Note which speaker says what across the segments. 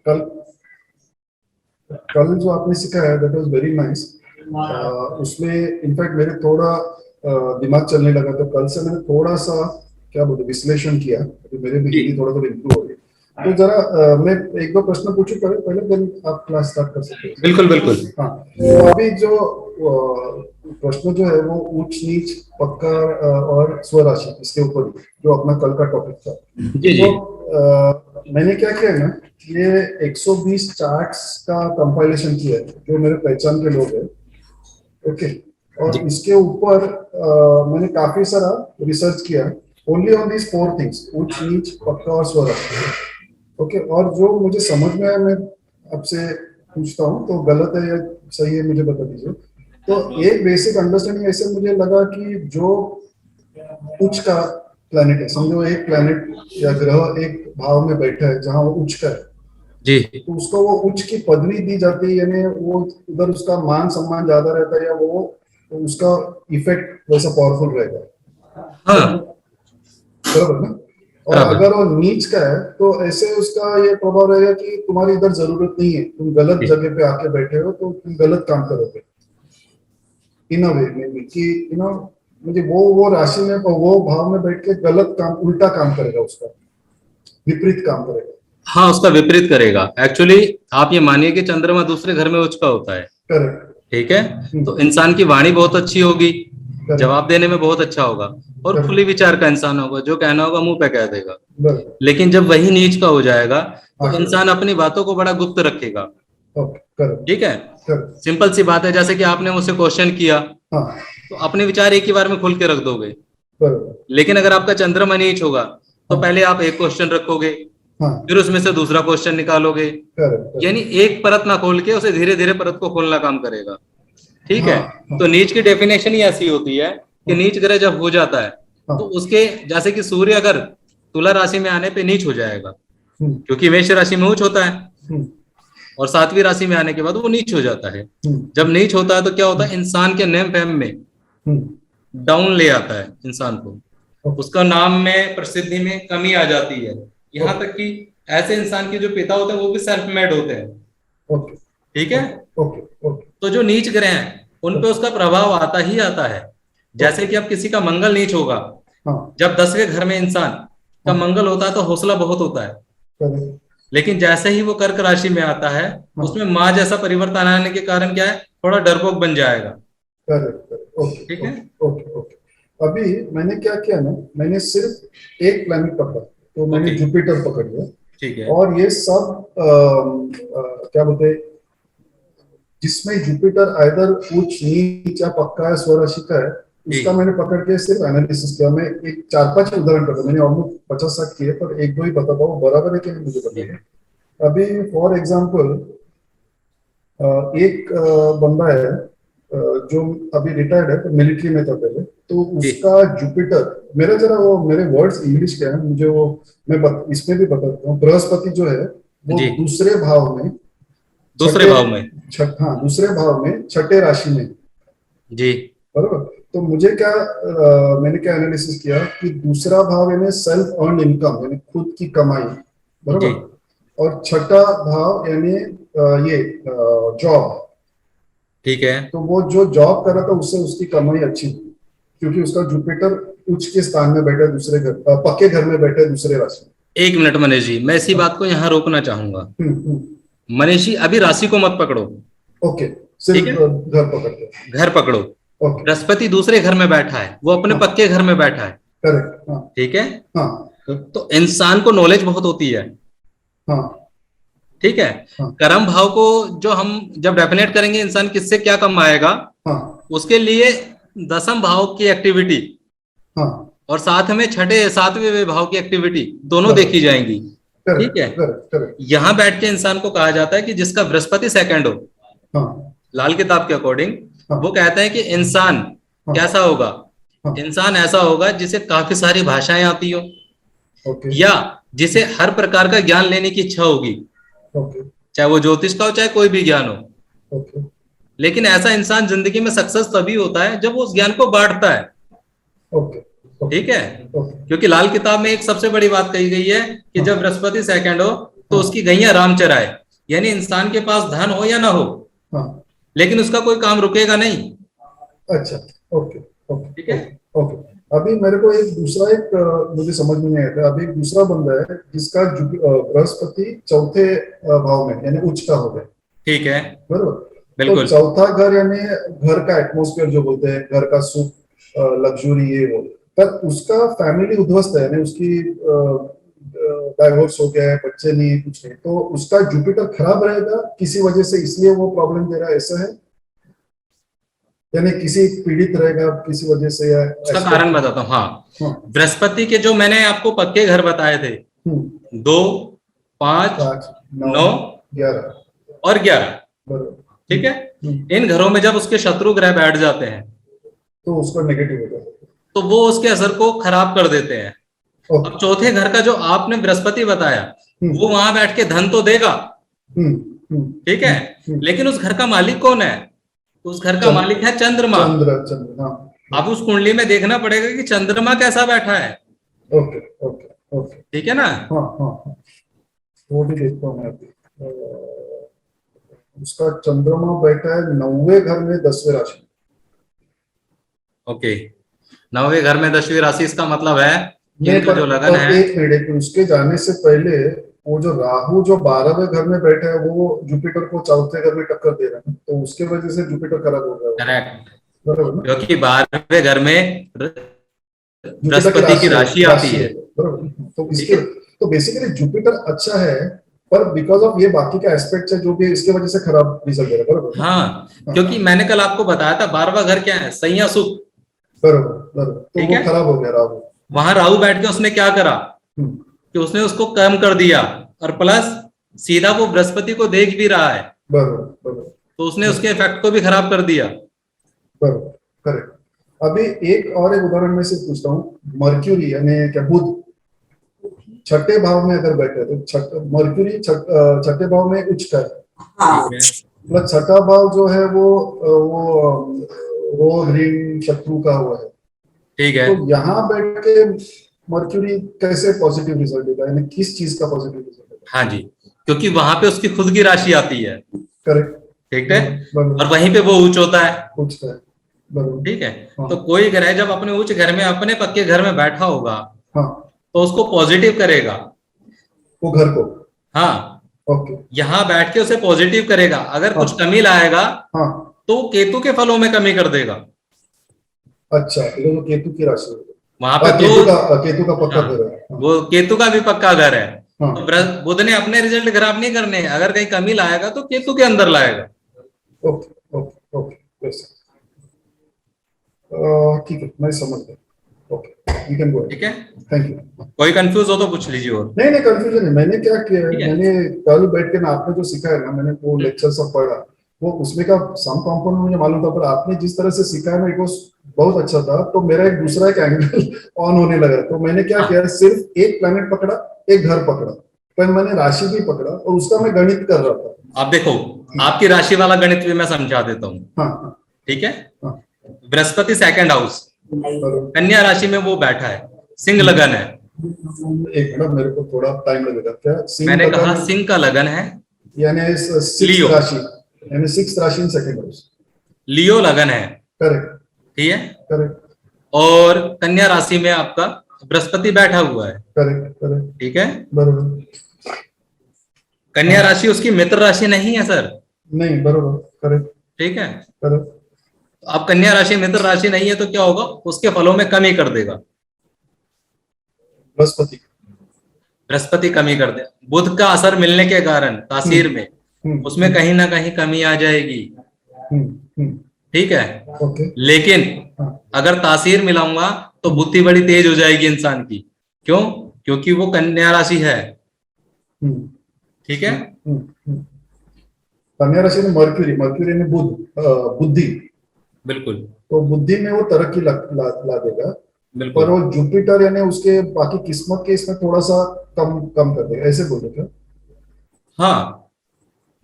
Speaker 1: कल कल जो आपने सिखाया दैट वाज वेरी नाइस। उसमें इनफैक्ट मेरे थोड़ा दिमाग चलने लगा, तो कल से मैंने थोड़ा सा क्या बोलते विश्लेषण किया, तो मेरे भी
Speaker 2: जी
Speaker 1: हिंदी थोड़ा थोड़ा इम्प्रूव हो गई। तो जरा मैं एक दो प्रश्न पूछूं पहले पहले, देन आप क्लास स्टार्ट कर सकते हैं।
Speaker 2: बिल्कुल बिल्कुल।
Speaker 1: हाँ, तो अभी जो प्रश्न जो है वो ऊंच नीच पक्का और स्वराशि, इसके ऊपर जो अपना कल का टॉपिक था।
Speaker 2: जी जी
Speaker 1: तो मैंने क्या किया है ना, ये 120 चार्ट्स का कंपाइलेशन किया है जो मेरे पहचान के लोग हैं। ओके,
Speaker 2: जी।
Speaker 1: और इसके ऊपर मैंने काफी सारा रिसर्च किया only on these four things, ऊंच नीच पक्का और स्वराशि। ओके, और जो मुझे समझ में आया मैं आपसे पूछता हूँ, तो गलत है या सही है मुझे बता दीजिए। तो एक बेसिक अंडरस्टैंडिंग ऐसे मुझे लगा कि जो उच्च का प्लैनेट है, समझो एक प्लैनेट या ग्रह एक भाव में बैठा है जहां वो उच्च का है,
Speaker 2: जी
Speaker 1: तो उसको वो उच्च की पदवी दी जाती है, यानी वो उधर उसका मान सम्मान ज्यादा रहता है, या वो तो उसका इफेक्ट वैसा पावरफुल रहेगा,
Speaker 2: हाँ
Speaker 1: बराबर ना। और
Speaker 2: बराबर।
Speaker 1: अगर वो नीच का है तो ऐसे उसका ये प्रभाव रहेगा कि तुम्हारी इधर जरूरत नहीं है, तुम गलत
Speaker 2: जी
Speaker 1: जगह पे आके बैठे हो, तो तुम गलत काम करोगे इन अ वे में कि मुझे वो राशि में वो भाव में बैठ के गलत काम उल्टा काम करेगा, उसका विपरीत काम करेगा।
Speaker 2: हाँ, उसका विपरीत करेगा एक्चुअली। आप ये मानिए कि चंद्रमा दूसरे घर में उच्च का होता है।
Speaker 1: करेक्ट।
Speaker 2: ठीक है। तो इंसान की वाणी बहुत अच्छी होगी,
Speaker 1: करेक्ट।
Speaker 2: जवाब देने में बहुत अच्छा होगा, और खुली
Speaker 1: करेक्ट।
Speaker 2: विचार का इंसान होगा, जो कहना होगा मुंह पे कह देगा।
Speaker 1: बराबर।
Speaker 2: लेकिन जब वही नीच का हो जाएगा तो
Speaker 1: हाँ।
Speaker 2: इंसान अपनी बातों को बड़ा गुप्त रखेगा।
Speaker 1: ओके। करेक्ट।
Speaker 2: ठीक है।
Speaker 1: करेक्ट।
Speaker 2: सिंपल सी बात है, जैसे कि आपने मुझसे क्वेश्चन किया
Speaker 1: हाँ।
Speaker 2: तो अपने विचार एक ही बार में खुल के रख दोगे।
Speaker 1: बराबर।
Speaker 2: लेकिन अगर आपका चंद्रमा नीच होगा तो
Speaker 1: हाँ।
Speaker 2: पहले आप एक क्वेश्चन रखोगे,
Speaker 1: हाँ।
Speaker 2: फिर उसमें से दूसरा क्वेश्चन निकालोगे।
Speaker 1: करेक्ट।
Speaker 2: यानी
Speaker 1: करेक्ट।
Speaker 2: एक परत ना खोल के उसे धीरे धीरे परत को खोलना काम करेगा। ठीक
Speaker 1: हाँ।
Speaker 2: है।
Speaker 1: हाँ।
Speaker 2: तो नीच की डेफिनेशन ही ऐसी होती है कि
Speaker 1: हाँ।
Speaker 2: नीच ग्रह जब हो जाता है तो
Speaker 1: हाँ।
Speaker 2: उसके, जैसे कि सूर्य अगर तुला राशि में आने पे नीच हो जाएगा,
Speaker 1: हम्म।
Speaker 2: क्योंकि मेष राशि में उच्च होता है,
Speaker 1: हम्म।
Speaker 2: और सातवीं राशि में आने के बाद वो नीच हो जाता है। जब
Speaker 1: हम्म।
Speaker 2: नीच होता है तो क्या होता है, इंसान के नेम फेम में
Speaker 1: हम्म।
Speaker 2: डाउन ले आता है इंसान को,
Speaker 1: ओके।
Speaker 2: उसका नाम में प्रसिद्धि में कमी आ जाती है। यहाँ
Speaker 1: ओके।
Speaker 2: तक कि ऐसे इंसान के जो पिता होते हैं वो भी सेल्फ मेड होते हैं।
Speaker 1: ओके।
Speaker 2: ठीक है।
Speaker 1: ओके। ओके।
Speaker 2: तो जो नीच ग्रह हैं उन पे उसका प्रभाव आता ही आता है। जैसे
Speaker 1: ओके।
Speaker 2: कि अब किसी का मंगल नीच होगा,
Speaker 1: हाँ।
Speaker 2: जब 10वें घर में इंसान का
Speaker 1: हाँ।
Speaker 2: मंगल होता है तो हौसला बहुत होता है।
Speaker 1: करेक्ट।
Speaker 2: लेकिन जैसे ही वो कर्क राशि में आता है,
Speaker 1: हाँ।
Speaker 2: उसमें माँ जैसा परिवर्तन आने के कारण क्या है, थोड़ा डरपोक बन जाएगा।
Speaker 1: करेक्ट। करेक्ट। ओके।
Speaker 2: ठीक है।
Speaker 1: ओके। ओके। ओके। अभी मैंने क्या किया ना, मैंने सिर्फ एक प्लैनेट पकड़ा, तो मैंने
Speaker 2: ओके।
Speaker 1: जुपिटर पकड़ लिया।
Speaker 2: ठीक है।
Speaker 1: और ये सब क्या बोलते हैं, जिसमें जुपिटर आइदर उच्च नीच या पक्का है स्वराशि का है, उसका
Speaker 2: ठीक।
Speaker 1: मैंने पकड़ के सिर्फ एनालिसिस किया। मैं एक चार पांच उदाहरण करता हूं। मैंने ऑलमोस्ट 50-60 किए, पर एक दो ही बताता हूँ बराबर है कि नहीं मुझे
Speaker 2: जी
Speaker 1: बताइए। अभी फॉर एग्जाम्पल एक बंदा है जो अभी रिटायर्ड है, तो मिलिट्री में था पहले, तो
Speaker 2: जी
Speaker 1: उसका जुपिटर, मेरा जरा वो मेरे वर्ड्स इंग्लिश के हैं, मुझे वो इसमें भी बताता हूँ। बृहस्पति जो है वो
Speaker 2: जी।
Speaker 1: दूसरे भाव में,
Speaker 2: दूसरे
Speaker 1: छठे
Speaker 2: भाव में।
Speaker 1: हाँ दूसरे भाव में छठे राशि में,
Speaker 2: जी
Speaker 1: बराबर। तो मुझे क्या मैंने क्या एनालिसिस किया कि दूसरा भाव यानी सेल्फ अर्न इनकम, यानी खुद की कमाई,
Speaker 2: जी।
Speaker 1: बराबर। और छठा भाव यानी ये जॉब।
Speaker 2: ठीक है।
Speaker 1: तो वो जो जॉब कर रहा था उससे उसकी कमाई अच्छी हुई, क्योंकि उसका जुपिटर उच्च के स्थान में बैठे दूसरे घर, पक्के घर में बैठे दूसरे राशि
Speaker 2: एक मिनट मनीष जी, मैं इसी
Speaker 1: में।
Speaker 2: बात को यहाँ रोकना चाहूंगा।
Speaker 1: हम्म।
Speaker 2: मनीष जी, अभी राशि को मत पकड़ो।
Speaker 1: ओके,
Speaker 2: ठीक
Speaker 1: सिर्फ
Speaker 2: है।
Speaker 1: घर पकड़ते हैं।
Speaker 2: घर पकड़ो।
Speaker 1: ओके।
Speaker 2: बृहस्पति दूसरे घर में बैठा है, वो अपने
Speaker 1: हाँ।
Speaker 2: पक्के घर में बैठा है।
Speaker 1: करेक्ट। हाँ।
Speaker 2: ठीक है।
Speaker 1: हाँ।
Speaker 2: तो इंसान को नॉलेज बहुत होती है।
Speaker 1: हाँ।
Speaker 2: ठीक है।
Speaker 1: हाँ।
Speaker 2: कर्म भाव को जो हम जब डेफिनेट करेंगे इंसान किससे क्या कमाएगा,
Speaker 1: हाँ।
Speaker 2: उसके लिए दसम भाव की एक्टिविटी
Speaker 1: हाँ।
Speaker 2: और साथ में छठे सातवें भाव की एक्टिविटी दोनों देखी
Speaker 1: बराबर।
Speaker 2: जाएंगी। ठीक
Speaker 1: करेक्ट।
Speaker 2: है।
Speaker 1: करेक्ट। करेक्ट।
Speaker 2: यहां बैठ के इंसान को कहा जाता है कि जिसका बृहस्पति सेकंड हो,
Speaker 1: हाँ।
Speaker 2: लाल किताब के अकॉर्डिंग, वो
Speaker 1: हाँ।
Speaker 2: कहते हैं कि इंसान
Speaker 1: हाँ।
Speaker 2: कैसा होगा।
Speaker 1: हाँ।
Speaker 2: इंसान ऐसा होगा जिसे काफी सारी भाषाएं आती हो,
Speaker 1: ओके।
Speaker 2: या जिसे हर प्रकार का ज्ञान लेने की इच्छा होगी,
Speaker 1: ओके।
Speaker 2: चाहे वो ज्योतिष का हो चाहे कोई भी ज्ञान हो।
Speaker 1: ओके।
Speaker 2: लेकिन ऐसा इंसान जिंदगी में सक्सेस तभी होता है जब वो उस ज्ञान को बांटता है।
Speaker 1: ओके। ओके।
Speaker 2: ठीक है।
Speaker 1: ओके।
Speaker 2: क्योंकि लाल किताब में एक सबसे बड़ी बात कही गई है कि
Speaker 1: हाँ।
Speaker 2: जब बृहस्पति सेकंड हो तो उसकी गैया राम चराए, यानी इंसान के पास धन हो या ना हो,
Speaker 1: हाँ,
Speaker 2: लेकिन उसका कोई काम रुकेगा नहीं।
Speaker 1: अच्छा, ओके, ओके,
Speaker 2: ठीक है।
Speaker 1: Okay, okay. अभी मेरे को एक दूसरा मुझे समझ में नहीं आया था। अभी एक दूसरा बंदा है जिसका बृहस्पति चौथे भाव में यानी उच्च का हो गया,
Speaker 2: ठीक है।
Speaker 1: बरोबर। तो
Speaker 2: बिल्कुल।
Speaker 1: चौथा घर यानी घर का एटमोस्फेयर जो बोलते हैं, घर का सुख, लग्जरी, ये वो, पर उसका फैमिली उद्ध्वस्त है, यानी उसकी डाइवोर्स हो गया है, बच्चे नहीं, कुछ नहीं, तो उसका जुपिटर खराब रहेगा किसी वजह से, इसलिए वो प्रॉब्लम दे रहा है, ऐसा है? यानी किसी पीड़ित रहेगा किसी वजह से, या
Speaker 2: उसका
Speaker 1: aspect?
Speaker 2: कारण बताता हूँ। हाँ,
Speaker 1: हाँ।
Speaker 2: बृहस्पति के जो मैंने आपको पक्के घर बताए थे,
Speaker 1: हम्म।
Speaker 2: 2, 5,
Speaker 1: 5, 9,
Speaker 2: 9
Speaker 1: 11,
Speaker 2: और 11।
Speaker 1: बरोबर।
Speaker 2: ठीक है।
Speaker 1: हम्म।
Speaker 2: इन घरों में जब उसके शत्रु ग्रह बैठ जाते हैं
Speaker 1: तो उसका नेगेटिव होगा।
Speaker 2: तो वो उसके असर को खराब कर देते हैं। अब
Speaker 1: ओके।
Speaker 2: चौथे घर का जो आपने बृहस्पति बताया, वो
Speaker 1: हम्म।
Speaker 2: वहां बैठ के धन तो देगा,
Speaker 1: हम्म। हम्म।
Speaker 2: ठीक है, लेकिन उस घर का मालिक कौन है? तो उस घर का मालिक है चंद्रमा।
Speaker 1: चंद्र, चंद्र, हाँ।
Speaker 2: अब उस कुंडली में देखना पड़ेगा कि चंद्रमा कैसा बैठा है।
Speaker 1: Okay, okay, okay.
Speaker 2: ठीक है ना।
Speaker 1: हाँ, हाँ, हाँ। वो भी देखता हूँ मैं अभी। उसका चंद्रमा बैठा है 9वें घर में 10वें राशि में।
Speaker 2: ओके, 9वें घर में 10वीं राशि, इसका मतलब है कि
Speaker 1: नहीं,
Speaker 2: इनका जो लगन है।
Speaker 1: एक मिनट, उसके जाने से पहले वो जो राहु जो 12वें घर में बैठा है, वो जुपिटर को चौथे घर में टक्कर दे रहा है, तो उसके वजह से जुपिटर खराब हो गया,
Speaker 2: करेक्ट,
Speaker 1: बराबर ना?
Speaker 2: क्योंकि 12वें घर में
Speaker 1: जुपिटर की
Speaker 2: बृहस्पति की
Speaker 1: राशि है,
Speaker 2: राशि आती
Speaker 1: राशि है,
Speaker 2: है।
Speaker 1: बराबर। तो
Speaker 2: ठीक
Speaker 1: इसके,
Speaker 2: है।
Speaker 1: तो बेसिकली जुपिटर अच्छा है, पर बिकॉज ऑफ ये बाकी का एस्पेक्ट है जो भी इसके वजह से खराब रिजल्ट दे रहा है, बराबर ना?
Speaker 2: हाँ,
Speaker 1: हाँ,
Speaker 2: क्योंकि मैंने कल आपको बताया था 12वां घर क्या है, संज्ञा सुख।
Speaker 1: बराबर, बराबर, तो
Speaker 2: ठीक
Speaker 1: वो
Speaker 2: है।
Speaker 1: खराब हो गया राहु।
Speaker 2: वहां राहु बैठ के उसने क्या करा
Speaker 1: हम्म।
Speaker 2: कि उसने उसको कम कर दिया, और प्लस सीधा वो बृहस्पति को देख भी रहा है,
Speaker 1: बराबर, बराबर,
Speaker 2: तो उसने उसके इफेक्ट को भी खराब कर दिया।
Speaker 1: बराबर, करेक्ट। अभी एक और एक उदाहरण में से पूछता हूँ, मर्क्यूरी यानी क्या, बुध छठे भाव में अगर बैठे तो मर्क्यूरी छठे भाव में उच्च का है,
Speaker 2: ठीक है।
Speaker 1: प्लस छठा भाव जो है वो रोग ऋण शत्रु का हुआ है।
Speaker 2: ठीक है।
Speaker 1: तो यहाँ बैठ के मर्क्यूरी कैसे पॉजिटिव रिजल्ट देता है, यानी किस चीज का पॉजिटिव रिजल्ट देता
Speaker 2: हाँ जी, क्योंकि वहां पे उसकी खुद की राशि आती है।
Speaker 1: है? करेक्ट।
Speaker 2: ठीक है। और
Speaker 1: बराबर,
Speaker 2: वहीं पे वो उच्च होता है।
Speaker 1: उच्च का है, बराबर।
Speaker 2: ठीक है।
Speaker 1: हाँ,
Speaker 2: तो कोई ग्रह जब अपने उच्च घर में, अपने पक्के घर में बैठा होगा,
Speaker 1: हाँ,
Speaker 2: तो उसको पॉजिटिव करेगा।
Speaker 1: वो घर को,
Speaker 2: हाँ,
Speaker 1: ओके,
Speaker 2: यहाँ बैठ के उसे पॉजिटिव करेगा। अगर
Speaker 1: हाँ,
Speaker 2: कुछ कमी लाएगा
Speaker 1: हाँ,
Speaker 2: तो वो केतु के फलों में कमी कर देगा।
Speaker 1: अच्छा, ये तो केतु की राशि है।
Speaker 2: वहां पे दो।
Speaker 1: केतु का पक्का
Speaker 2: हाँ,
Speaker 1: घर है, हाँ,
Speaker 2: वो केतु का भी पक्का घर है।
Speaker 1: हाँ,
Speaker 2: तो बुध ने अपने रिजल्ट खराब नहीं करने, अगर कहीं कमी लाएगा तो केतु के अंदर लाएगा।
Speaker 1: ओके, ओके, ओके, यस, ठीक है, मैं समझ गया, ओके, यू कैन गो,
Speaker 2: ठीक है।
Speaker 1: Thank you.
Speaker 2: कोई कंफ्यूज हो तो पूछ लीजिए। और
Speaker 1: नहीं, नहीं, कंफ्यूजन है, मैंने क्या किया है,
Speaker 2: ठीक है।
Speaker 1: मैंने कल बैठ के ना, आपने जो सिखाया ना, मैंने वो लेक्चर सब पढ़ा, वो उसमें का सम कंपोनेंट मुझे मालूम था, पर आपने जिस तरह से सिखाया ना, इट वाज बहुत अच्छा था, तो मेरा एक दूसरा एक एंगल ऑन होने लगा, तो मैंने क्या
Speaker 2: हाँ,
Speaker 1: किया, सिर्फ एक प्लैनेट पकड़ा, एक घर पकड़ा, पर मैंने राशि भी पकड़ा और उसका मैं गणित कर रहा था।
Speaker 2: आप देखो, आपकी राशि वाला गणित भी मैं समझा देता हूँ।
Speaker 1: हाँ, हाँ,
Speaker 2: ठीक है।
Speaker 1: हाँ,
Speaker 2: बृहस्पति सेकंड हाउस,
Speaker 1: बरोबर।
Speaker 2: कन्या राशि में वो बैठा है, सिंह लगन है।
Speaker 1: एक मिनट, मेरे को थोड़ा टाइम लगेगा, क्या सिंह
Speaker 2: मैंने कहा
Speaker 1: लगन,
Speaker 2: सिंह का लगन है।
Speaker 1: यानी सिक्स
Speaker 2: लियो,
Speaker 1: राशि, यानी सिक्स राशि इन सेकंड हाउस,
Speaker 2: लियो लगन है।
Speaker 1: करेक्ट,
Speaker 2: ठीक है।
Speaker 1: करेक्ट,
Speaker 2: और कन्या राशि में आपका बृहस्पति बैठा हुआ है।
Speaker 1: करेक्ट, करेक्ट,
Speaker 2: ठीक है।
Speaker 1: बरोबर,
Speaker 2: कन्या
Speaker 1: हाँ,
Speaker 2: राशि उसकी मित्र राशि नहीं है सर।
Speaker 1: नहीं, बरोबर, करेक्ट,
Speaker 2: ठीक है।
Speaker 1: करेक्ट,
Speaker 2: तो अब कन्या राशि मित्र राशि नहीं है तो क्या होगा, उसके फलों में कमी कर देगा।
Speaker 1: बृहस्पति,
Speaker 2: बृहस्पति कमी कर दे, बुध का असर मिलने के कारण तासीर में उसमें कहीं ना कहीं कमी आ जाएगी।
Speaker 1: हम्म, हम्म,
Speaker 2: ठीक है।
Speaker 1: ओके,
Speaker 2: लेकिन
Speaker 1: हाँ,
Speaker 2: अगर तासीर मिलाऊंगा तो बुद्धि बड़ी तेज हो जाएगी इंसान की। क्यों? क्योंकि वो कन्या राशि है।
Speaker 1: हम्म,
Speaker 2: ठीक है।
Speaker 1: हम्म, हम्म। कन्या राशि में मर्क्यूरी, मर्क्यूरी में बुध, बुद्धि,
Speaker 2: बिल्कुल,
Speaker 1: तो बुद्धि में वो तरक्की ला देगा, पर
Speaker 2: बिल्कुल।
Speaker 1: वो जुपिटर यानी उसके बाकी किस्मत के इसमें थोड़ा सा कम कम कर देगा, ऐसे बोले क्या?
Speaker 2: हाँ,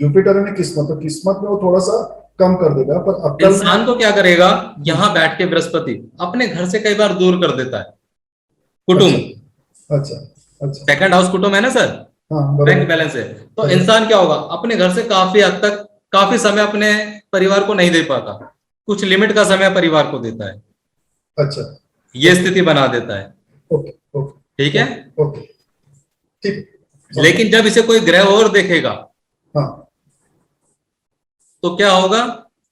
Speaker 1: जुपिटर यानी किस्मत, तो किस्मत में वो थोड़ा सा कम कर देगा, पर अक्कल में,
Speaker 2: इंसान को क्या करेगा, यहां बैठ के बृहस्पति अपने घर से कई बार दूर कर देता है।
Speaker 1: अच्छा,
Speaker 2: कुटुंब,
Speaker 1: अच्छा, अच्छा,
Speaker 2: सेकंड हाउस कुटुंब है ना सर।
Speaker 1: हाँ
Speaker 2: बैंक
Speaker 1: बराबर।
Speaker 2: बैलेंस है, तो
Speaker 1: बराबर।
Speaker 2: इंसान क्या होगा, अपने घर से काफी हद तक काफी समय अपने परिवार को नहीं दे पाता, कुछ लिमिट का समय परिवार को देता है,
Speaker 1: अच्छा।
Speaker 2: ये
Speaker 1: ओके
Speaker 2: स्थिति बना देता है।
Speaker 1: ओके
Speaker 2: ठीक
Speaker 1: ओके
Speaker 2: है।
Speaker 1: ओके ओके, ठीक है, समझा।
Speaker 2: लेकिन जब इसे कोई ग्रह और देखेगा
Speaker 1: हाँ।
Speaker 2: तो क्या होगा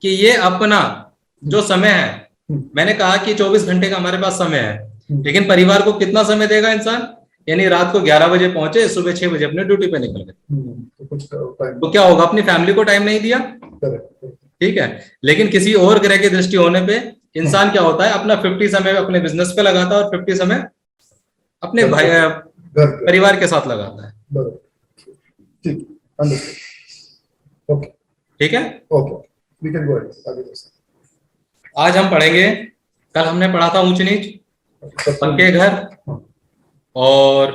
Speaker 2: कि ये अपना
Speaker 1: हम्म,
Speaker 2: जो समय है,
Speaker 1: हम्म,
Speaker 2: मैंने कहा कि 24 घंटे का हमारे पास समय है,
Speaker 1: हम्म,
Speaker 2: लेकिन परिवार को कितना समय देगा इंसान, यानी रात को 11 बजे पहुंचे, सुबह 6 बजे अपने ड्यूटी पे निकल गए,
Speaker 1: तो कुछ टाइम।
Speaker 2: तो क्या होगा, अपनी फैमिली को टाइम नहीं दिया।
Speaker 1: करेक्ट।
Speaker 2: ठीक है। लेकिन किसी और ग्रह की दृष्टि होने पे
Speaker 1: हाँ,
Speaker 2: इंसान क्या होता है, अपना 50 समय अपने बिजनेस पे लगाता है और 50 समय अपने
Speaker 1: घर
Speaker 2: भाई
Speaker 1: पे, घर पे।
Speaker 2: परिवार के साथ लगाता है।
Speaker 1: बराबर। ठीक, अंडरस्टूड। ओके
Speaker 2: ठीक है।
Speaker 1: Okay, we can go ahead, आगे बढ़
Speaker 2: आज हम पढ़ेंगे, कल हमने पढ़ा था ऊंच नीच,
Speaker 1: सकते हैं।
Speaker 2: पक्के घर,
Speaker 1: हाँ,
Speaker 2: और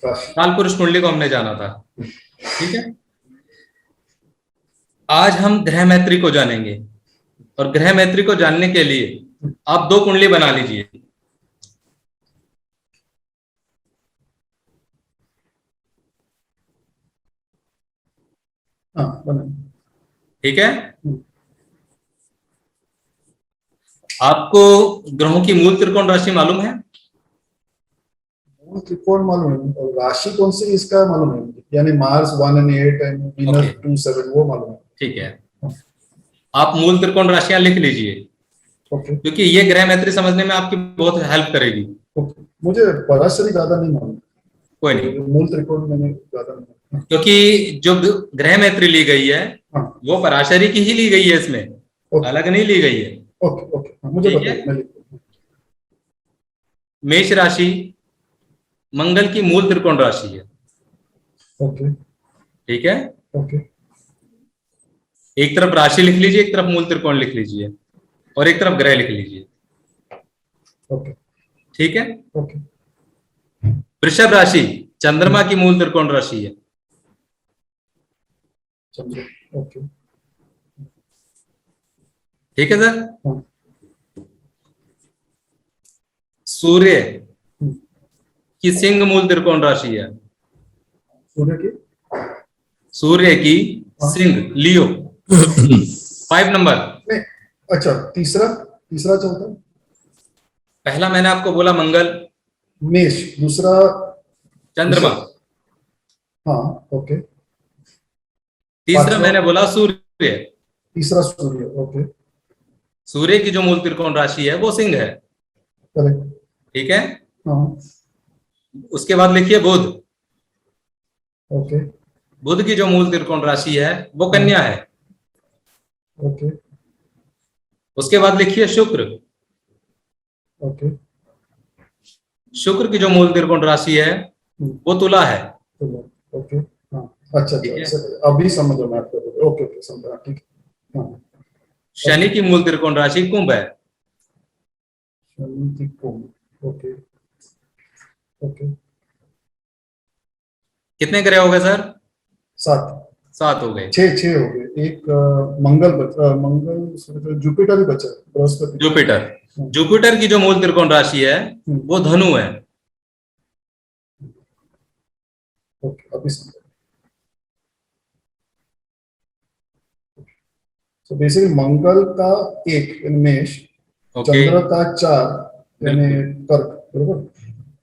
Speaker 1: राशि।
Speaker 2: काल पुरुष कुंडली को हमने जाना था। ठीक है। आज हम ग्रह मैत्री को जानेंगे, और ग्रह मैत्री को जानने के लिए आप दो कुंडली बना लीजिए।
Speaker 1: हाँ बना।
Speaker 2: ठीक है।
Speaker 1: हम्म,
Speaker 2: आपको ग्रहों की मूल त्रिकोण राशि मालूम है?
Speaker 1: मूल त्रिकोण मालूम है, और राशि कौन सी इसका मालूम है मुझे, यानी Mars 1 and 8 and
Speaker 2: okay,
Speaker 1: Venus 2 7, वो मालूम है।
Speaker 2: ठीक है।
Speaker 1: हाँ,
Speaker 2: आप मूल त्रिकोण राशियां लिख लीजिए,
Speaker 1: ओके
Speaker 2: क्योंकि ये ग्रह मैत्री समझने में आपकी बहुत हेल्प करेगी।
Speaker 1: ओके, मुझे पराशरी ज्यादा नहीं मालूम,
Speaker 2: कोई
Speaker 1: तो
Speaker 2: नहीं,
Speaker 1: ये मूल त्रिकोण मैंने ज्यादा नहीं मालूम।
Speaker 2: क्योंकि जो ग्रह मैत्री ली गई है
Speaker 1: हाँ
Speaker 2: वो पराशरी की ही ली गई है, इसमें
Speaker 1: ओके
Speaker 2: अलग नहीं ली गई है।
Speaker 1: ओके ओके, हाँ, मुझे
Speaker 2: ठीक है।
Speaker 1: बताइए, मैं लिखता हूँ।
Speaker 2: मेष राशि मंगल की मूल त्रिकोण राशि है।
Speaker 1: ओके
Speaker 2: ठीक है।
Speaker 1: ओके
Speaker 2: एक तरफ राशि लिख लीजिए, एक तरफ मूल त्रिकोण लिख लीजिए, और एक तरफ ग्रह लिख लीजिए।
Speaker 1: ओके
Speaker 2: ठीक है।
Speaker 1: ओके।
Speaker 2: वृषभ राशि चंद्रमा की मूल त्रिकोण राशि है।
Speaker 1: चंद्र। ओके।
Speaker 2: ठीक है सर।
Speaker 1: हाँ।
Speaker 2: सूर्य
Speaker 1: हम्म,
Speaker 2: की सिंह मूल त्रिकोण राशि है।
Speaker 1: सूर्य की।
Speaker 2: सूर्य की
Speaker 1: हाँ।
Speaker 2: सिंह, लियो, 5 नंबर।
Speaker 1: नहीं, अच्छा, तीसरा, तीसरा चौथा।
Speaker 2: पहला मैंने आपको बोला मंगल,
Speaker 1: मेष, दूसरा
Speaker 2: चंद्रमा,
Speaker 1: ऋषभ। हाँ ओके।
Speaker 2: तीसरा
Speaker 1: पांचवा,
Speaker 2: मैंने बोला सूर्य।
Speaker 1: तीसरा सूर्य। ओके।
Speaker 2: सूर्य की जो मूल त्रिकोण राशि है वो सिंह है।
Speaker 1: करेक्ट।
Speaker 2: ठीक है।
Speaker 1: हाँ।
Speaker 2: उसके बाद लिखिए बुध।
Speaker 1: ओके।
Speaker 2: बुध की जो मूल त्रिकोण राशि है वो
Speaker 1: हाँ।
Speaker 2: कन्या है।
Speaker 1: ओके
Speaker 2: उसके बाद लिखिए शुक्र।
Speaker 1: ओके।
Speaker 2: शुक्र की जो मूल त्रिकोण राशि है
Speaker 1: हम्म,
Speaker 2: वो तुला है।
Speaker 1: चलो, ओके। हाँ, अच्छा
Speaker 2: ठीक
Speaker 1: अच्छा,
Speaker 2: है।
Speaker 1: अभी समझो मैं आपको। ओके ओके, समझा, ठीक है। हाँ।
Speaker 2: शनि
Speaker 1: ओके।
Speaker 2: की मूल त्रिकोण राशि कुंभ है।
Speaker 1: शनि की कुंभ। Okay okay.
Speaker 2: कितने ग्रह हो गए सर?
Speaker 1: सात।
Speaker 2: 7 हो गए।
Speaker 1: छह हो गए, एक मंगल, जुपिटर ही बचा है, बृहस्पति।
Speaker 2: जुपिटर,
Speaker 1: हाँ,
Speaker 2: जुपिटर की जो मूल त्रिकोण राशि है
Speaker 1: हम्म,
Speaker 2: वो धनु है।
Speaker 1: ओके, अभी समझा। तो बेसिकली मंगल का एक, यानी मेष,
Speaker 2: ओके,
Speaker 1: चंद्र का 4, यानी
Speaker 2: बिल्कुल।
Speaker 1: कर्क, बरोबर।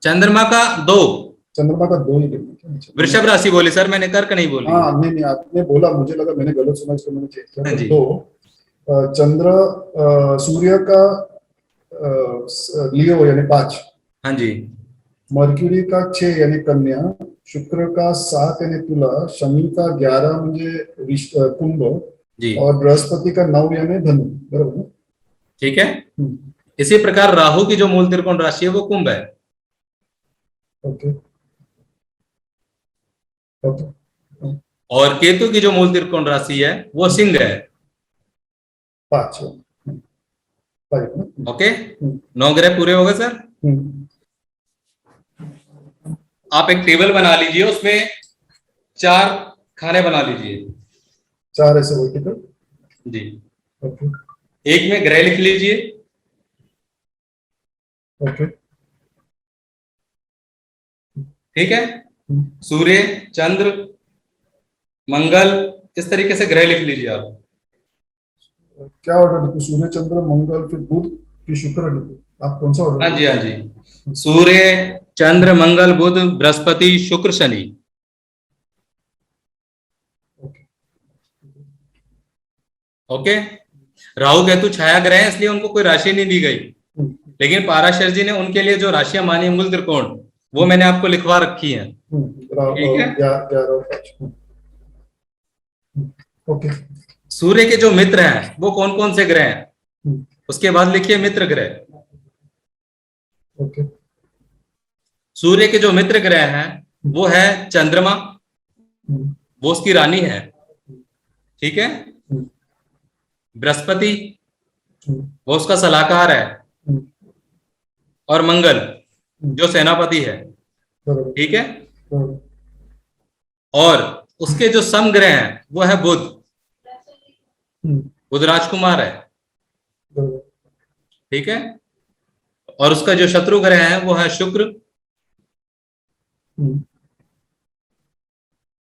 Speaker 2: चंद्रमा का 2।
Speaker 1: चंद्रमा का 2 ही लेना क्या? अच्छा,
Speaker 2: वृषभ राशि बोली सर मैंने, कर्क नहीं बोली है।
Speaker 1: हाँ, नहीं नहीं, आपने बोला, मुझे लगा मैंने गलत सुना, इसको मैंने चेक किया,
Speaker 2: हाँ
Speaker 1: तो
Speaker 2: जी।
Speaker 1: 2। चंद्र, सूर्य का लियो, यानी 5,
Speaker 2: हाँ जी।
Speaker 1: मर्क्यूरी का 6, यानी कन्या, शुक्र का 7, यानी तुला, शनि का 11, म्हणजे कुंभ,
Speaker 2: जी।
Speaker 1: और बृहस्पति का 9, यानी धनु, बरोबर ना?
Speaker 2: ठीक है।
Speaker 1: हम्म,
Speaker 2: इसी प्रकार राहु की जो मूल त्रिकोण राशि है वो कुंभ है।
Speaker 1: Okay okay. हाँ,
Speaker 2: और केतु की जो मूल त्रिकोण राशि है वो सिंह है।
Speaker 1: 5, 5 ना?
Speaker 2: ओके। 9 ग्रह पूरे हो गए सर।
Speaker 1: हम्म,
Speaker 2: आप एक टेबल बना लीजिए, उसमें 4 खाने बना लीजिए।
Speaker 1: 4 ऐसे वर्टिकल।
Speaker 2: जी।
Speaker 1: ओके
Speaker 2: एक में ग्रह लिख लीजिए,
Speaker 1: ओके।
Speaker 2: ठीक है। सूर्य, चंद्र, मंगल, इस तरीके से ग्रह लिख लीजिए आप।
Speaker 1: क्या ऑर्डर लिखूं? सूर्य, चंद्र, मंगल, फिर बुध, फिर शुक्र लिखूं? आप कौन सा ऑर्डर?
Speaker 2: हाँ जी, हाँ जी। सूर्य, चंद्र, मंगल, बुध, बृहस्पति, शुक्र, शनि।
Speaker 1: ओके।
Speaker 2: ओके। राहु केतु छाया ग्रह है, इसलिए उनको कोई राशि नहीं दी गई, लेकिन पाराशर जी ने उनके लिए जो राशियां मानी अंगुल त्रिकोण, वो मैंने आपको लिखवा रखी है। ठीक है।
Speaker 1: 11 और 5। ओके।
Speaker 2: सूर्य के जो मित्र हैं वो कौन कौन से ग्रह हैं, उसके बाद लिखिए मित्र ग्रह।
Speaker 1: ओके।
Speaker 2: सूर्य के जो मित्र ग्रह हैं वो है चंद्रमा, वो उसकी रानी है। ठीक है। बृहस्पति, वो उसका सलाहकार है। और मंगल, जो सेनापति है। ठीक है। और उसके जो समग्रह हैं वो है बुध, बुध राजकुमार है। ठीक है। और उसका जो शत्रु ग्रह है वो है शुक्र,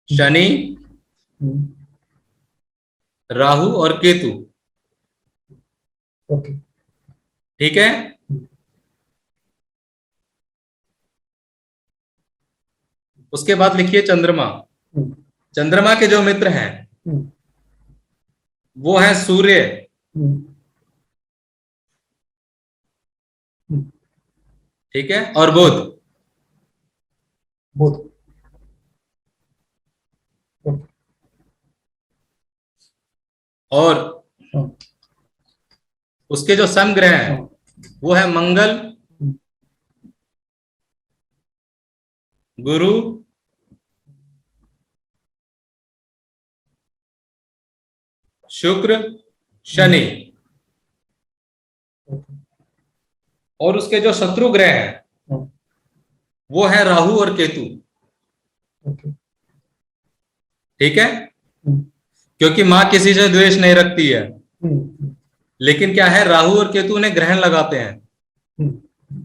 Speaker 2: शनि, राहु और केतु।
Speaker 1: ओके।
Speaker 2: ठीक है। उसके बाद लिखिए चंद्रमा। चंद्रमा के जो मित्र हैं वो है सूर्य, ठीक है, और बुध।
Speaker 1: बुध।
Speaker 2: और उसके जो समग्रह हैं वो है मंगल, गुरु, शुक्र, शनि। और उसके जो शत्रु ग्रह हैं वो है राहु और केतु। ठीक है। क्योंकि मां किसी से द्वेष नहीं रखती है, लेकिन क्या है, राहु और केतु उन्हें ग्रहण लगाते हैं,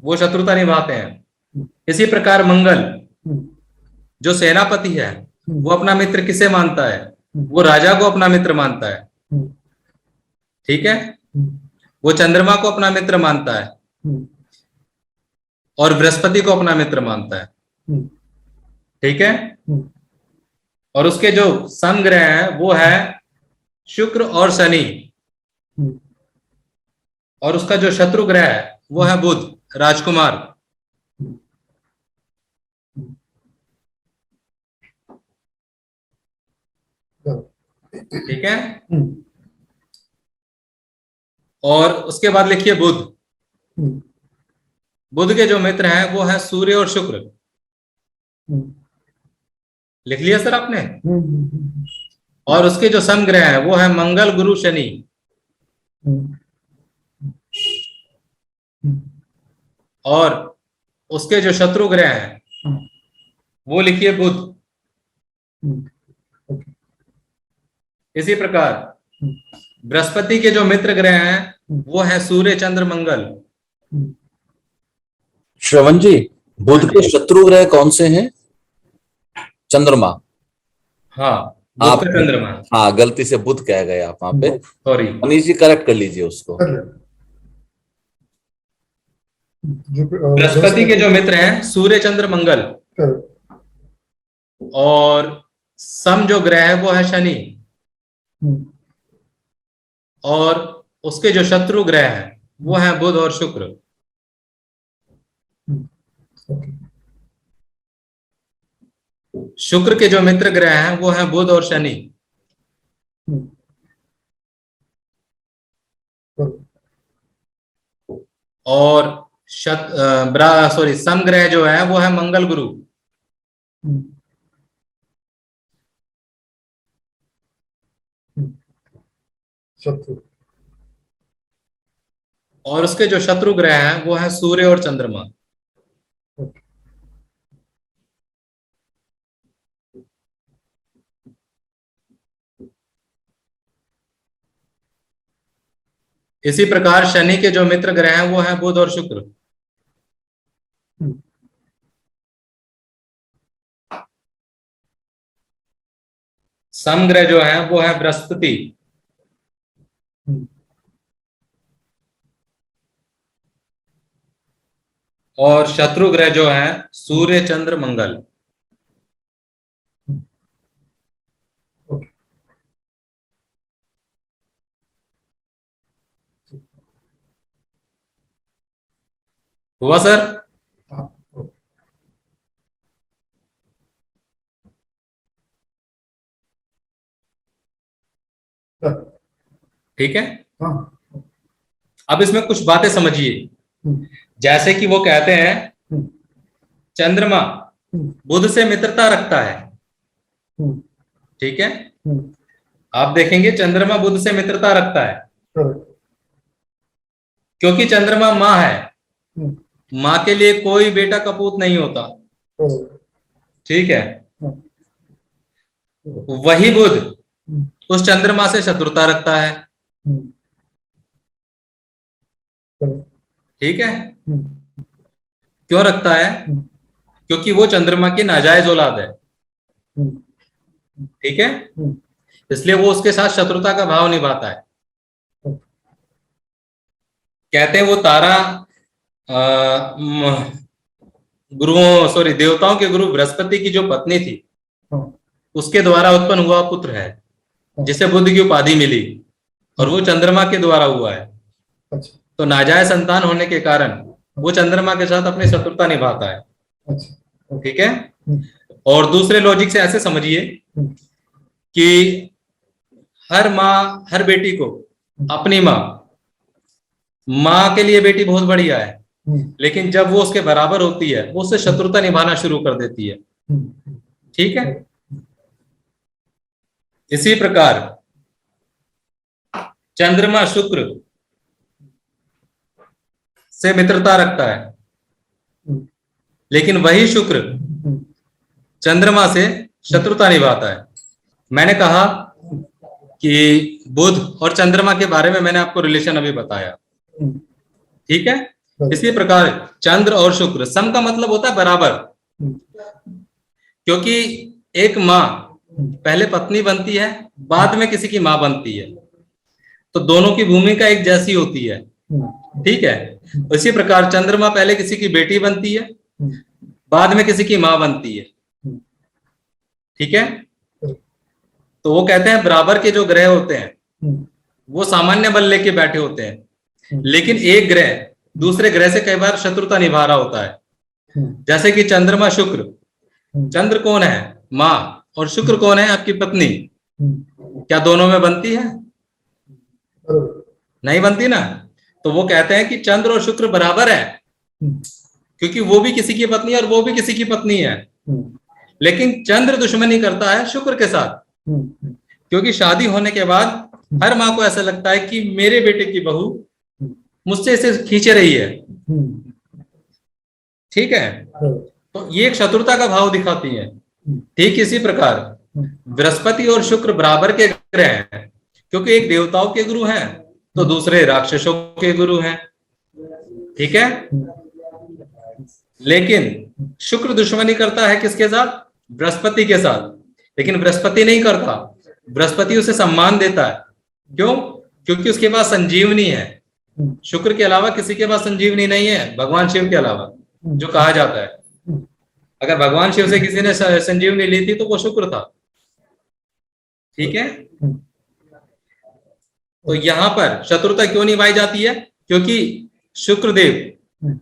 Speaker 2: वो शत्रुता निभाते हैं। इसी प्रकार मंगल, जो सेनापति है, वो अपना मित्र किसे मानता है? वो राजा को अपना मित्र मानता है। ठीक है। वो चंद्रमा को अपना मित्र मानता है और बृहस्पति को अपना मित्र मानता है। ठीक है। और उसके जो समग्रह हैं वो है शुक्र और शनि। और उसका जो शत्रु ग्रह है वो है बुध राजकुमार। ठीक है। और उसके बाद लिखिए बुध। बुध के जो मित्र हैं वो है सूर्य और शुक्र। लिख लिया सर आपने? और उसके जो समग्रह है वो है मंगल, गुरु, शनि। और उसके जो शत्रु ग्रह हैं वो लिखिए बुध। इसी प्रकार बृहस्पति के जो मित्र ग्रह हैं वो है सूर्य, चंद्र, मंगल।
Speaker 3: श्रवण जी, बुध के शत्रु ग्रह कौन से हैं? चंद्रमा।
Speaker 2: हाँ, बुध
Speaker 3: आप
Speaker 2: का चंद्रमा।
Speaker 3: हाँ, गलती से बुध कह गए आप वहां पे।
Speaker 2: सॉरी।
Speaker 3: मनीष जी करेक्ट कर लीजिए उसको।
Speaker 2: बृहस्पति के जो मित्र हैं सूर्य, चंद्र, मंगल। और सम जो ग्रह है वो है शनि। और उसके जो शत्रु ग्रह हैं वो है बुध और शुक्र। शुक्र के जो मित्र ग्रह हैं वो है बुध और शनि। और सम ग्रह जो है वो है मंगल, गुरु।
Speaker 1: शत्रु।
Speaker 2: और उसके जो शत्रु ग्रह हैं वो है सूर्य और चंद्रमा। इसी प्रकार शनि के जो मित्र ग्रह हैं वो है बुध और शुक्र। समग्रह जो है वो है बृहस्पति, और शत्रु ग्रह जो है सूर्य चंद्र मंगल। हुआ सर?
Speaker 1: हाँ,
Speaker 2: ठीक है।
Speaker 1: हाँ,
Speaker 2: अब इसमें कुछ बातें समझिए, जैसे कि वो कहते हैं चंद्रमा बुध से मित्रता रखता है, ठीक है। आप देखेंगे चंद्रमा बुध से मित्रता रखता है क्योंकि चंद्रमा माँ है, माँ के लिए कोई बेटा कपूत नहीं होता, ठीक है। वही बुध उस चंद्रमा से शत्रुता रखता है, ठीक है। क्यों रखता है? क्योंकि वो चंद्रमा की नाजायज औलाद है, ठीक है। इसलिए वो उसके साथ शत्रुता का भाव निभाता है। कहते हैं वो तारा गुरुओं सॉरी देवताओं के गुरु बृहस्पति की जो पत्नी थी उसके द्वारा उत्पन्न हुआ पुत्र है, जिसे बुद्ध की उपाधि मिली, और वो चंद्रमा के द्वारा हुआ है। तो नाजायज संतान होने के कारण वो चंद्रमा के साथ अपनी शत्रुता निभाता है, ठीक है। और दूसरे लॉजिक से ऐसे समझिए कि हर माँ हर बेटी को अपनी माँ के लिए बेटी बहुत बढ़िया है, लेकिन जब वो उसके बराबर होती है वो उससे शत्रुता निभाना शुरू कर देती है, ठीक है। इसी प्रकार चंद्रमा शुक्र से मित्रता रखता है, लेकिन वही शुक्र चंद्रमा से शत्रुता निभाता है। मैंने कहा कि बुध और चंद्रमा के बारे में मैंने आपको रिलेशन अभी बताया, ठीक है। इसी प्रकार चंद्र और शुक्र, सम का मतलब होता है बराबर, क्योंकि एक माँ पहले पत्नी बनती है, बाद में किसी की माँ बनती है, तो दोनों की भूमिका एक जैसी होती है, ठीक है। इसी प्रकार चंद्रमा पहले किसी की बेटी बनती है, बाद में किसी की माँ बनती है, ठीक है। तो वो कहते हैं बराबर के जो ग्रह होते हैं वो सामान्य बल लेके बैठे होते हैं, लेकिन एक ग्रह दूसरे ग्रह से कई बार शत्रुता निभा रहा होता है। जैसे कि चंद्रमा शुक्र, चंद्र कौन है? माँ, और शुक्र कौन है? आपकी पत्नी। क्या दोनों में बनती है? नहीं बनती ना। तो वो कहते हैं कि चंद्र और शुक्र बराबर है, क्योंकि वो भी किसी की पत्नी है और वो भी किसी की पत्नी है, लेकिन चंद्र दुश्मनी करता है शुक्र के साथ, क्योंकि शादी होने के बाद हर माँ को ऐसा लगता है कि मेरे बेटे की बहू मुझसे इसे खींच रही है, ठीक है। तो ये एक शत्रुता का भाव दिखाती है। ठीक इसी प्रकार बृहस्पति और शुक्र बराबर के ग्रह हैं, क्योंकि एक देवताओं के गुरु हैं तो दूसरे राक्षसों के गुरु हैं, ठीक है। लेकिन शुक्र दुश्मनी करता है किसके साथ? बृहस्पति के साथ। लेकिन बृहस्पति नहीं करता, बृहस्पति उसे सम्मान देता है। क्यों? क्योंकि उसके पास संजीवनी है। शुक्र के अलावा किसी के पास संजीवनी नहीं है, भगवान शिव के अलावा, जो कहा जाता है। अगर भगवान शिव से किसी ने संजीवनी ली थी तो वो शुक्र था, ठीक है। तो यहां पर शत्रुता क्यों निभाई जाती है? क्योंकि शुक्र देव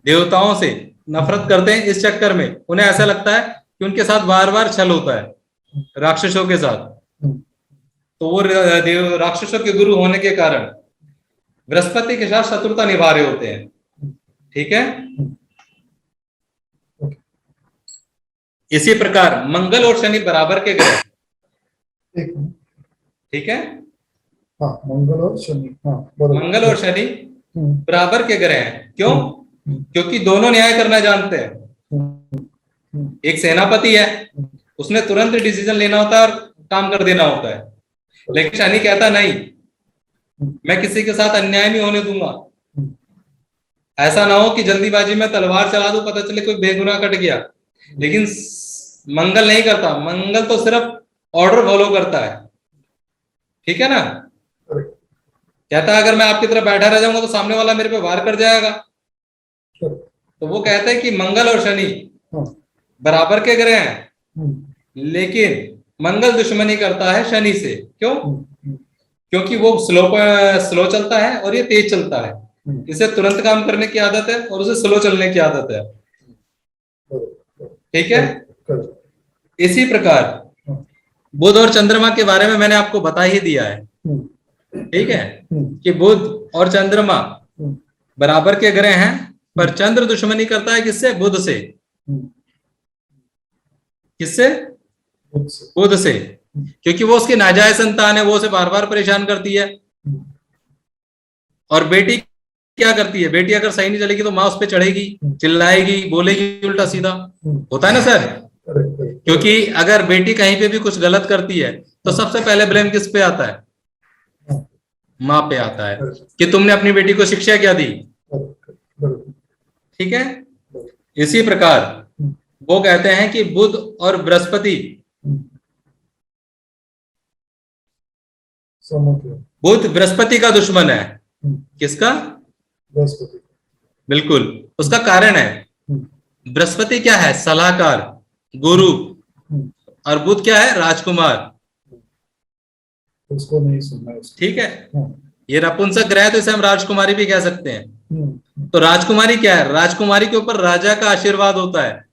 Speaker 2: देवताओं से नफरत करते हैं। इस चक्कर में उन्हें ऐसा लगता है कि उनके साथ बार बार छल होता है राक्षसों के साथ, तो वो राक्षसों के गुरु होने के कारण बृहस्पति के साथ शत्रुता निभा रहे होते हैं, ठीक है। इसी प्रकार मंगल और शनि बराबर के ग्रह, ठीक है।
Speaker 1: हाँ, मंगल और शनि, हाँ,
Speaker 2: मंगल और शनि बराबर के ग्रह हैं। क्यों? क्योंकि दोनों न्याय करना जानते हैं। एक सेनापति है, उसने तुरंत डिसीजन लेना होता है और काम कर देना होता है, लेकिन शनि कहता नहीं, मैं किसी के साथ अन्याय नहीं होने दूंगा। ऐसा ना हो कि जल्दीबाजी में तलवार चला दूं, पता चले कोई बेगुनाह कट गया। लेकिन मंगल नहीं करता, मंगल तो सिर्फ ऑर्डर फॉलो करता है, ठीक है ना।
Speaker 1: करेक्ट।
Speaker 2: कहता है अगर मैं आपकी तरफ बैठा रह जाऊंगा तो सामने वाला मेरे पे वार कर जाएगा। तो वो कहते हैं कि मंगल और शनि
Speaker 1: हाँ।
Speaker 2: बराबर के ग्रह हैं,
Speaker 1: हम्म,
Speaker 2: लेकिन मंगल दुश्मनी करता है शनि से। क्यों?
Speaker 1: हम्म,
Speaker 2: क्योंकि वो स्लो चलता है और ये तेज चलता है।
Speaker 1: हम्म,
Speaker 2: इसे तुरंत काम करने की आदत है और उसे स्लो चलने की आदत है।
Speaker 1: करेक्ट,
Speaker 2: ठीक है।
Speaker 1: करेक्ट।
Speaker 2: इसी प्रकार
Speaker 1: हाँ।
Speaker 2: बुध और चंद्रमा के बारे में मैंने आपको बता ही दिया है। ठीक है कि बुध और चंद्रमा बराबर के ग्रह हैं, पर चंद्र दुश्मनी करता है किससे? बुध से। किससे? बुध से। क्योंकि वो उसकी नाजायज संतान है, वो उसे बार बार परेशान करती है। और बेटी क्या करती है? बेटी अगर सही नहीं चलेगी तो माँ उस पर चढ़ेगी, चिल्लाएगी, बोलेगी उल्टा सीधा। होता है ना सर? क्योंकि अगर बेटी कहीं पे भी कुछ गलत करती है तो सबसे पहले ब्लेम किस पे आता है? माँ पे आता है कि तुमने अपनी बेटी को शिक्षा क्या दी। ठीक है। इसी प्रकार वो कहते हैं कि बुध और बृहस्पति, बुध बृहस्पति का दुश्मन है। किसका?
Speaker 1: बृहस्पति।
Speaker 2: बिल्कुल। उसका कारण है, बृहस्पति क्या है? सलाहकार, गुरु। और बुध क्या है? राजकुमार।
Speaker 1: उसको नहीं सुनना है।
Speaker 2: ठीक है। ये नपुंसक ग्रह है तो इसे हम राजकुमारी भी कह सकते हैं। तो राजकुमारी क्या है? राजकुमारी के ऊपर राजा का आशीर्वाद होता है,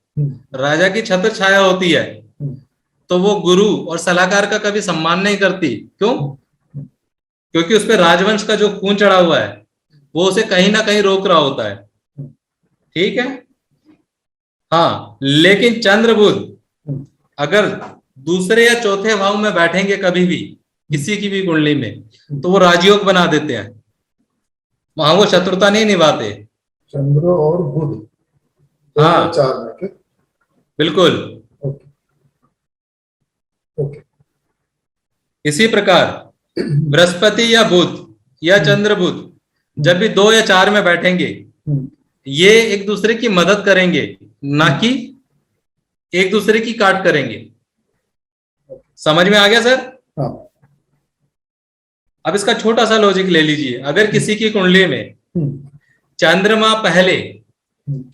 Speaker 2: राजा की छत्र छाया होती है। तो वो गुरु और सलाहकार का कभी सम्मान नहीं करती। क्यों? क्योंकि उस पर राजवंश का जो खून चढ़ा हुआ है वो उसे कहीं ना कहीं रोक रहा होता है। ठीक है। हाँ, लेकिन चंद्र बुध अगर दूसरे या चौथे भाव में बैठेंगे कभी भी किसी की भी कुंडली में, तो वो राजयोग बना देते हैं, वहां वो शत्रुता नहीं निभाते।
Speaker 1: चंद्र और बुध
Speaker 2: हाँ
Speaker 1: 4 में के।
Speaker 2: बिल्कुल।
Speaker 1: Okay, okay.
Speaker 2: इसी प्रकार बृहस्पति या बुध या चंद्र बुध जब भी 2 या 4 में बैठेंगे, ये एक दूसरे की मदद करेंगे, ना कि एक दूसरे की काट करेंगे। समझ में आ गया सर?
Speaker 1: हाँ।
Speaker 2: अब इसका छोटा सा लॉजिक ले लीजिए। अगर किसी की कुंडली में चंद्रमा पहले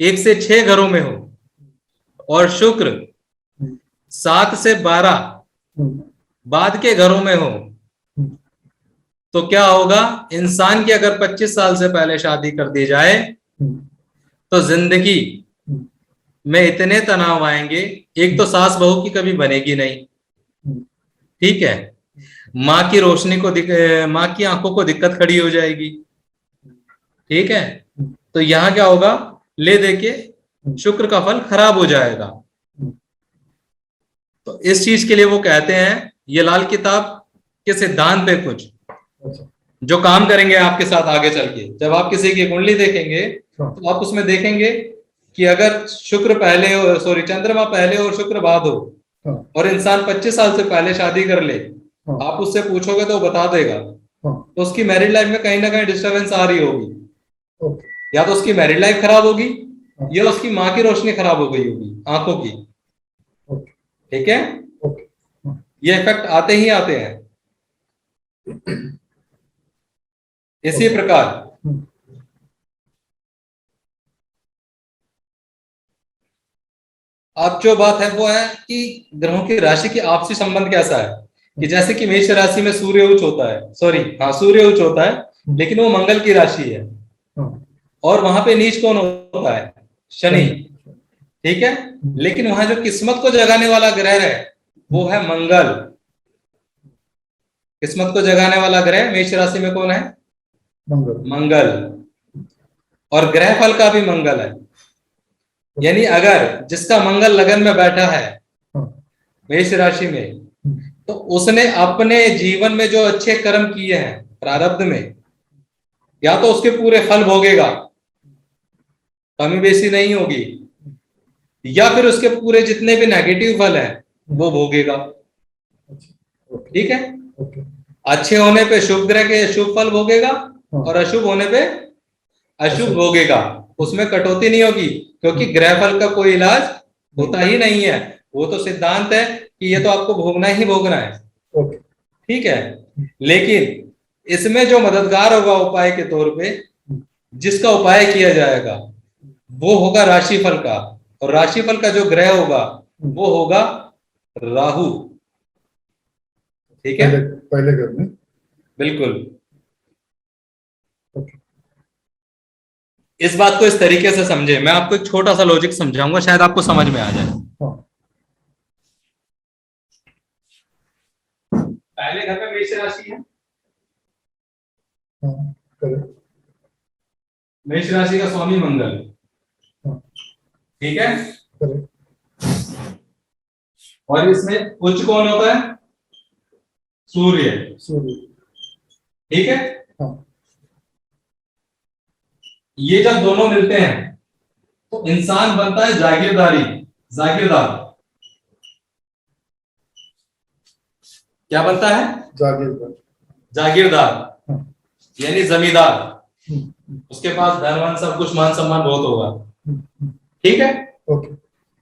Speaker 2: 1 से 6 घरों में हो और शुक्र 7 से 12 बाद के घरों में हो, तो क्या होगा? इंसान की अगर 25 साल से पहले शादी कर दी जाए तो जिंदगी में इतने तनाव आएंगे, एक तो सास बहू की कभी बनेगी नहीं। ठीक है। माँ की रोशनी को माँ की आंखों को दिक्कत खड़ी हो जाएगी। ठीक है। तो यहां क्या होगा? ले देके शुक्र का फल खराब हो जाएगा। तो इस चीज के लिए वो कहते हैं, ये लाल किताब के सिद्धांत पे कुछ जो काम करेंगे आपके साथ आगे चल के। जब आप किसी की कुंडली देखेंगे तो आप उसमें देखेंगे कि अगर शुक्र पहले हो, सॉरी चंद्रमा पहले और शुक्र बाद हो, और इंसान 25 साल से पहले शादी कर ले, आप उससे पूछोगे तो वो बता देगा। तो उसकी मैरिड लाइफ में कहीं ना कहीं डिस्टरबेंस आ रही होगी। या तो उसकी मैरिड लाइफ खराब होगी या उसकी माँ की रोशनी खराब हो गई होगी आंखों की। ठीक है। ये इफेक्ट आते ही आते हैं। इसी प्रकार अब जो बात है वो है कि ग्रहों की राशि की आपसी संबंध कैसा है। कि जैसे कि मेष राशि में सूर्य उच्च होता है, सूर्य उच्च होता है, लेकिन वो मंगल की राशि है। और वहां पे नीच कौन होता है? शनि। ठीक है। लेकिन वहां जो किस्मत को जगाने वाला ग्रह है वो है मंगल। किस्मत को जगाने वाला ग्रह मेष राशि में कौन है? मंगल। और ग्रह फल का भी मंगल है। यानी अगर जिसका मंगल लगन में बैठा है मेष राशि में, तो उसने अपने जीवन में जो अच्छे कर्म किए हैं प्रारब्ध में, या तो उसके पूरे फल भोगेगा, कमी बेसी नहीं होगी, या फिर उसके पूरे जितने भी नेगेटिव फल हैं वो भोगेगा। ठीक है। अच्छे होने पे शुभ ग्रह के शुभ फल भोगेगा और अशुभ होने पे अशुभ भोगेगा। उसमें कटौती नहीं होगी, क्योंकि ग्रह फल का कोई इलाज होता ही नहीं है। वो तो सिद्धांत है कि ये तो आपको भोगना ही भोगना है। ठीक है, लेकिन इसमें जो मददगार होगा उपाय के तौर पे, जिसका उपाय किया जाएगा वो होगा राशिफल का, और राशिफल का जो ग्रह होगा वो होगा राहु। ठीक है,
Speaker 1: पहले घर में।
Speaker 2: बिल्कुल।
Speaker 1: ओके।
Speaker 2: इस बात को इस तरीके से समझे, मैं आपको एक छोटा सा लॉजिक समझाऊंगा, शायद आपको समझ में आ जाए।
Speaker 1: हाँ।
Speaker 2: पहले घर में मेष राशि है,
Speaker 1: हाँ, करेक्ट।
Speaker 2: मेष राशि का स्वामी मंगल।
Speaker 1: हाँ,
Speaker 2: ठीक है,
Speaker 1: करेक्ट।
Speaker 2: और इसमें उच्च कौन होता है? सूर्य।
Speaker 1: सूर्य।
Speaker 2: ठीक है,
Speaker 1: हाँ।
Speaker 2: ये जब दोनों मिलते हैं तो इंसान बनता है जागीरदारी, जागीरदार। क्या बनता है?
Speaker 1: जागीरदार।
Speaker 2: जागीरदार,
Speaker 1: हाँ।
Speaker 2: यानी जमींदार।
Speaker 1: हम्म,
Speaker 2: उसके पास धन वन सब कुछ, मान सम्मान बहुत होगा।
Speaker 1: हम्म,
Speaker 2: ठीक है,
Speaker 1: ओके।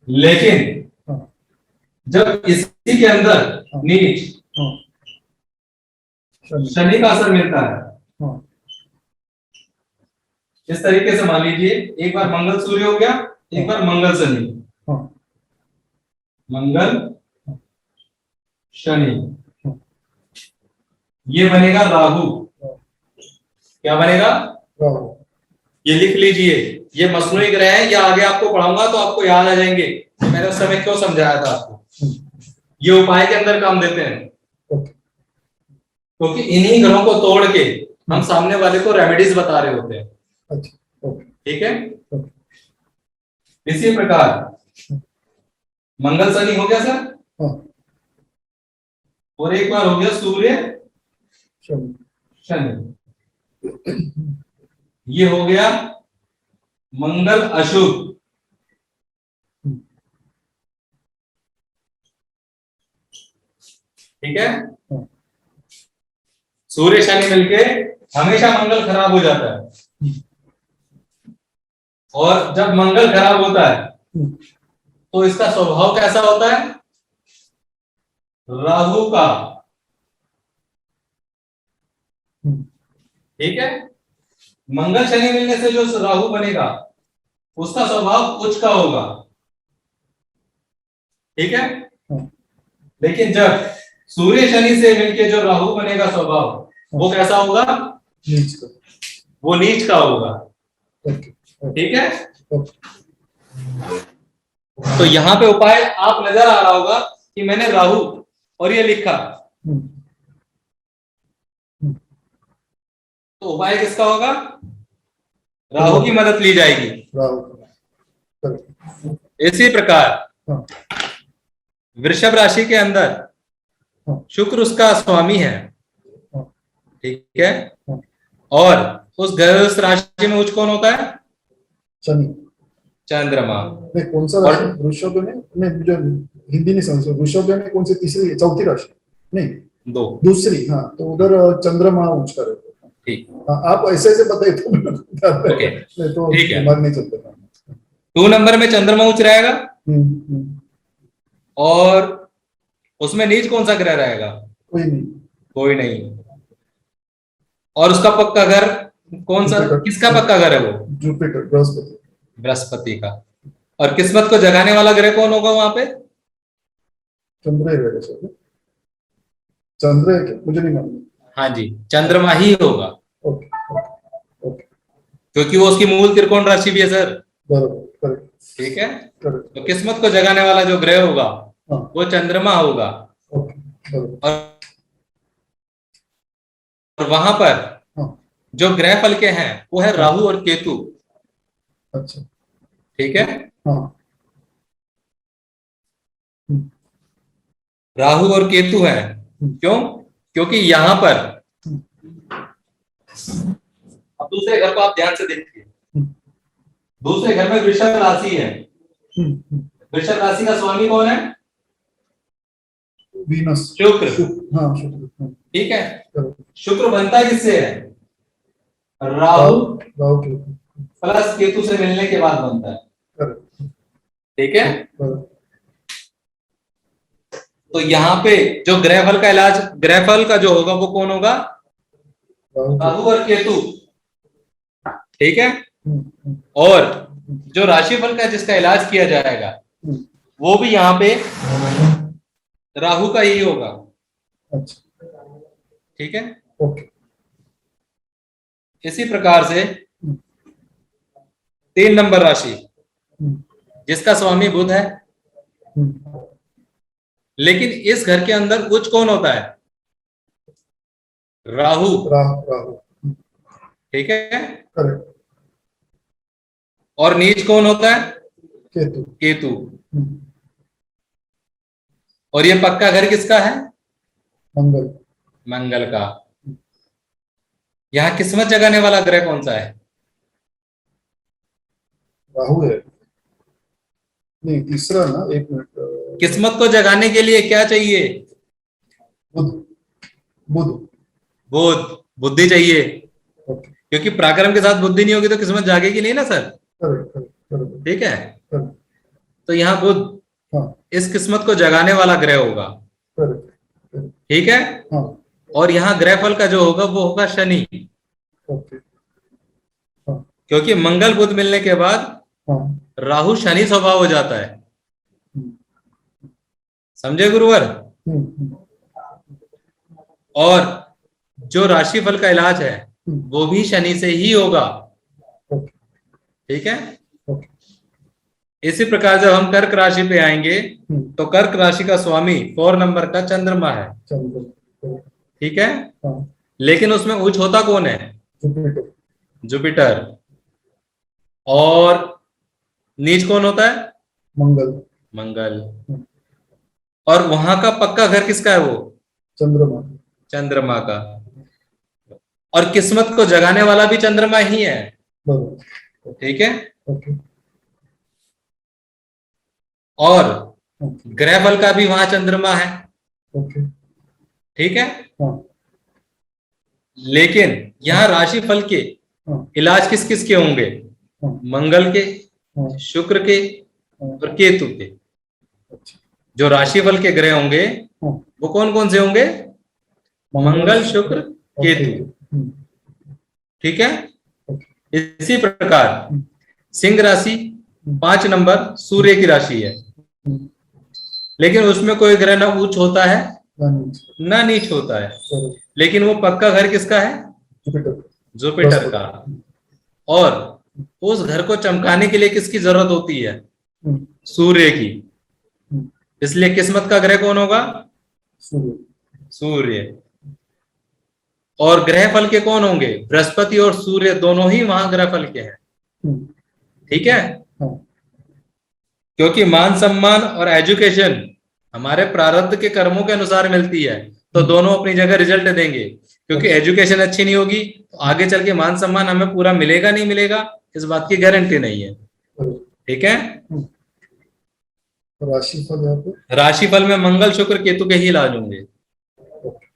Speaker 2: लेकिन
Speaker 1: हाँ।
Speaker 2: जब इसी के अंदर
Speaker 1: हाँ।
Speaker 2: नीच
Speaker 1: हाँ। शनि।
Speaker 2: शनि का असर मिलता है,
Speaker 1: हाँ।
Speaker 2: इस तरीके से मान लीजिए, एक बार मंगल सूर्य हो गया, एक बार मंगल शनि,
Speaker 1: हाँ।
Speaker 2: मंगल
Speaker 1: हाँ।
Speaker 2: शनि,
Speaker 1: हाँ।
Speaker 2: ये बनेगा राहु।
Speaker 1: हाँ।
Speaker 2: क्या बनेगा?
Speaker 1: राहु।
Speaker 2: ये लिख लीजिए, ये मसनूई ग्रह है, या आगे आपको पढ़ाऊंगा तो आपको याद आ जाएंगे कि मैंने उस समय क्यों समझाया था आपको। ये उपाय के अंदर काम देते हैं,
Speaker 1: ओके।
Speaker 2: क्योंकि इन्हीं ग्रहों को तोड़ के हम सामने वाले को रेमेडीज बता रहे होते हैं।
Speaker 1: अच्छा, ओके।
Speaker 2: ठीक है,
Speaker 1: ओके।
Speaker 2: इसी प्रकार मंगल शनि हो गया सर,
Speaker 1: हाँ।
Speaker 2: और एक बार हो गया सूर्य
Speaker 1: शनि।
Speaker 2: शनि, ये हो गया मंगल अशुभ। ठीक है,
Speaker 1: हाँ।
Speaker 2: सूर्य शनि मिलके हमेशा मंगल खराब हो जाता है, और जब मंगल खराब होता है तो इसका स्वभाव कैसा होता है? राहु का। ठीक है, मंगल शनि मिलने से जो राहु बनेगा उसका स्वभाव उच्च का होगा। ठीक है, लेकिन जब सूर्य शनि से मिलके जो राहु बनेगा स्वभाव, वो कैसा होगा?
Speaker 1: नीच का।
Speaker 2: वो नीच का होगा।
Speaker 1: ओके।
Speaker 2: ठीक है,
Speaker 1: ओके।
Speaker 2: तो यहां पे उपाय आप नजर आ रहा होगा कि मैंने राहु और ये लिखा, तो उपाय किसका होगा? राहु की मदद ली जाएगी।
Speaker 1: राहु का।
Speaker 2: इसी प्रकार
Speaker 1: हाँ।
Speaker 2: वृषभ राशि के अंदर
Speaker 1: हाँ।
Speaker 2: शुक्र उसका स्वामी है।
Speaker 1: हाँ।
Speaker 2: ठीक है,
Speaker 1: हाँ।
Speaker 2: और उस ग्रह उस राशि में उच्च कौन होता है?
Speaker 1: शनि।
Speaker 2: चंद्रमा।
Speaker 1: नहीं, कौन सा राशि? वृषभ में नहीं, जो हिंदी नहीं समझ, वृषभ में कौन सी तीसरी चौथी राशि? नहीं,
Speaker 2: दो,
Speaker 1: दूसरी। हाँ, तो उधर चंद्रमा उच्च का रहता है।
Speaker 2: ठीक।
Speaker 1: हाँ, आप ऐसे ऐसे बताइए तो
Speaker 2: ओके,
Speaker 1: नहीं तो
Speaker 2: ठीक है।
Speaker 1: दिमाग नहीं चलता।
Speaker 2: 2 नंबर में चंद्रमा उच्च रहेगा, और उसमें नीच कौन सा ग्रह रहेगा?
Speaker 1: कोई नहीं।
Speaker 2: कोई नहीं। और उसका पक्का घर कौन सा?
Speaker 1: जुपिटर।
Speaker 2: किसका पक्का घर है वो?
Speaker 1: जुपिटर, बृहस्पति।
Speaker 2: बृहस्पति का। और किस्मत को जगाने वाला ग्रह कौन होगा वहां पे?
Speaker 1: चंद्र ही रहेगा सर। चंद्र है क्या? मुझे नहीं मालूम।
Speaker 2: हाँ जी, चंद्रमा ही होगा,
Speaker 1: ओके। ओके।
Speaker 2: क्योंकि वो उसकी मूल त्रिकोण राशि भी है सर।
Speaker 1: बराबर, करेक्ट।
Speaker 2: ठीक है,
Speaker 1: करेक्ट।
Speaker 2: तो किस्मत को जगाने वाला जो ग्रह होगा
Speaker 1: हाँ।
Speaker 2: वो चंद्रमा होगा।
Speaker 1: ओके। बराबर।
Speaker 2: और वहां पर
Speaker 1: हाँ।
Speaker 2: जो ग्रह फल के हैं वो है राहु और केतु।
Speaker 1: अच्छा।
Speaker 2: ठीक है,
Speaker 1: हाँ।
Speaker 2: राहु और केतु है। क्यों? क्योंकि यहां पर, अब दूसरे घर को आप ध्यान से देखिए, दूसरे घर में वृषभ राशि है। वृषभ राशि का स्वामी कौन है?
Speaker 1: वीनस।
Speaker 2: शुक्र।
Speaker 1: हाँ, शुक्र।
Speaker 2: ठीक है,
Speaker 1: करेक्ट।
Speaker 2: शुक्र बनता किससे है? राहु
Speaker 1: राहु के।
Speaker 2: प्लस केतु से मिलने के बाद बनता है।
Speaker 1: करेक्ट।
Speaker 2: ठीक है, तो यहाँ पे जो ग्रहफल का इलाज, ग्रहफल का जो होगा वो कौन होगा? राहु और केतु। ठीक है। और जो राशिफल का जिसका इलाज किया जाएगा वो भी यहाँ पे राहु का ही होगा।
Speaker 1: अच्छा,
Speaker 2: ठीक है।
Speaker 1: ओके।
Speaker 2: इसी प्रकार से 3 नंबर राशि जिसका स्वामी बुध है, लेकिन इस घर के अंदर उच्च कौन होता है? राहु।
Speaker 1: राहु, राहु,
Speaker 2: ठीक है।
Speaker 1: करेक्ट।
Speaker 2: और नीच कौन होता है?
Speaker 1: केतु।
Speaker 2: केतु। और ये पक्का घर किसका है?
Speaker 1: मंगल।
Speaker 2: मंगल का। यहां किस्मत जगाने वाला ग्रह कौन सा है?
Speaker 1: राहु है। नहीं, तीसरा ना, एक मिनट।
Speaker 2: किस्मत को जगाने के लिए क्या चाहिए?
Speaker 1: बुध। बुध।
Speaker 2: बुद्ध, बुद्धि चाहिए।
Speaker 1: ओके।
Speaker 2: क्योंकि पराक्रम के साथ बुद्धि नहीं होगी तो किस्मत जागेगी नहीं ना सर।
Speaker 1: करेक्ट, करेक्ट, करेक्ट,
Speaker 2: ठीक है।
Speaker 1: करेक्ट।
Speaker 2: तो यहाँ बुध
Speaker 1: हाँ,
Speaker 2: इस किस्मत को जगाने वाला ग्रह होगा।
Speaker 1: Correct, correct.
Speaker 2: ठीक है।
Speaker 1: हाँ,
Speaker 2: और यहाँ ग्रहफल का जो होगा वो होगा शनि,
Speaker 1: ओके। हाँ,
Speaker 2: क्योंकि मंगल बुध मिलने के बाद
Speaker 1: हाँ।
Speaker 2: राहु शनि स्वभाव हो जाता है।
Speaker 1: हम्म,
Speaker 2: समझे गुरुवर?
Speaker 1: हम्म,
Speaker 2: और जो राशिफल का इलाज है वो भी शनि से ही होगा।
Speaker 1: ओके,
Speaker 2: ठीक है।
Speaker 1: ओके।
Speaker 2: इसी प्रकार जब हम कर्क राशि पे आएंगे तो कर्क राशि का स्वामी 4 नंबर का चंद्रमा है।
Speaker 1: चंद्र।
Speaker 2: ठीक है।
Speaker 1: हाँ,
Speaker 2: लेकिन उसमें उच्च होता कौन है?
Speaker 1: जुपिटर।
Speaker 2: जुपिटर। और नीच कौन होता है?
Speaker 1: मंगल।
Speaker 2: मंगल। और वहां का पक्का घर किसका है? वो
Speaker 1: चंद्रमा।
Speaker 2: चंद्रमा का। और किस्मत को जगाने वाला भी चंद्रमा ही है।
Speaker 1: बराबर।
Speaker 2: ठीक है।
Speaker 1: ओके।
Speaker 2: और ग्रहफल का भी वहां चंद्रमा है।
Speaker 1: ओके।
Speaker 2: ठीक है।
Speaker 1: हाँ,
Speaker 2: लेकिन यहाँ राशिफल के
Speaker 1: हाँ,
Speaker 2: इलाज किस किस के होंगे?
Speaker 1: हाँ,
Speaker 2: मंगल के,
Speaker 1: हाँ,
Speaker 2: शुक्र के
Speaker 1: हाँ।
Speaker 2: और केतु के।
Speaker 1: अच्छा।
Speaker 2: जो राशिफल के ग्रह होंगे
Speaker 1: हाँ,
Speaker 2: वो कौन कौन से होंगे? मंगल, शुक्र,
Speaker 1: और
Speaker 2: केतु।
Speaker 1: हम्म,
Speaker 2: ठीक है।
Speaker 1: ओके।
Speaker 2: इसी प्रकार सिंह राशि 5 नंबर सूर्य की राशि है,
Speaker 1: हम्म,
Speaker 2: लेकिन उसमें कोई ग्रह ना उच्च होता है
Speaker 1: नीचे।
Speaker 2: ना नीच होता है।
Speaker 1: बराबर।
Speaker 2: लेकिन वो पक्का घर किसका है?
Speaker 1: जुपिटर।
Speaker 2: जुपिटर का। और उस घर को चमकाने के लिए किसकी जरूरत होती है?
Speaker 1: हम्म,
Speaker 2: सूर्य की।
Speaker 1: हम्म,
Speaker 2: इसलिए किस्मत का ग्रह कौन होगा?
Speaker 1: सूर्य।
Speaker 2: सूर्य। और ग्रहफल के कौन होंगे? बृहस्पति और सूर्य दोनों ही वहां ग्रहफल के हैं।
Speaker 1: हम्म,
Speaker 2: ठीक है।
Speaker 1: हाँ,
Speaker 2: क्योंकि मान सम्मान और एजुकेशन हमारे प्रारब्ध के कर्मों के अनुसार मिलती है, तो दोनों अपनी जगह रिजल्ट देंगे। क्योंकि एजुकेशन अच्छी नहीं होगी तो आगे चल के मान सम्मान हमें पूरा मिलेगा नहीं मिलेगा, इस बात की गारंटी नहीं है।
Speaker 1: बराबर।
Speaker 2: ठीक है।
Speaker 1: राशिफल यहाँ पे।
Speaker 2: राशिफल में मंगल, शुक्र, केतु के ही इलाज होंगे।
Speaker 1: Okay,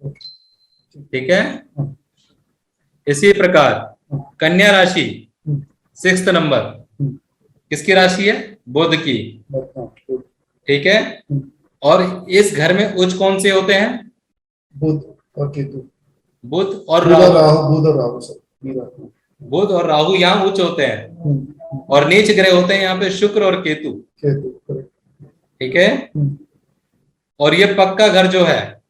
Speaker 1: okay.
Speaker 2: ठीक है।
Speaker 1: हाँ,
Speaker 2: इसी प्रकार कन्या राशि
Speaker 1: हम्म,
Speaker 2: 6 नंबर
Speaker 1: हम्म,
Speaker 2: किसकी राशि है? बुध की।
Speaker 1: हाँ,
Speaker 2: ठीक है। और इस घर में उच्च कौन से होते हैं?
Speaker 1: बुध और केतु।
Speaker 2: बुध और
Speaker 1: बुध और
Speaker 2: राहु।
Speaker 1: राहु, बुध और राहु सर, मीरा।
Speaker 2: बुध और राहु यहाँ उच्च होते हैं। और नीच ग्रह होते हैं यहाँ पे शुक्र और केतु।
Speaker 1: केतु, करेक्ट।
Speaker 2: ठीक है। और ये पक्का घर जो है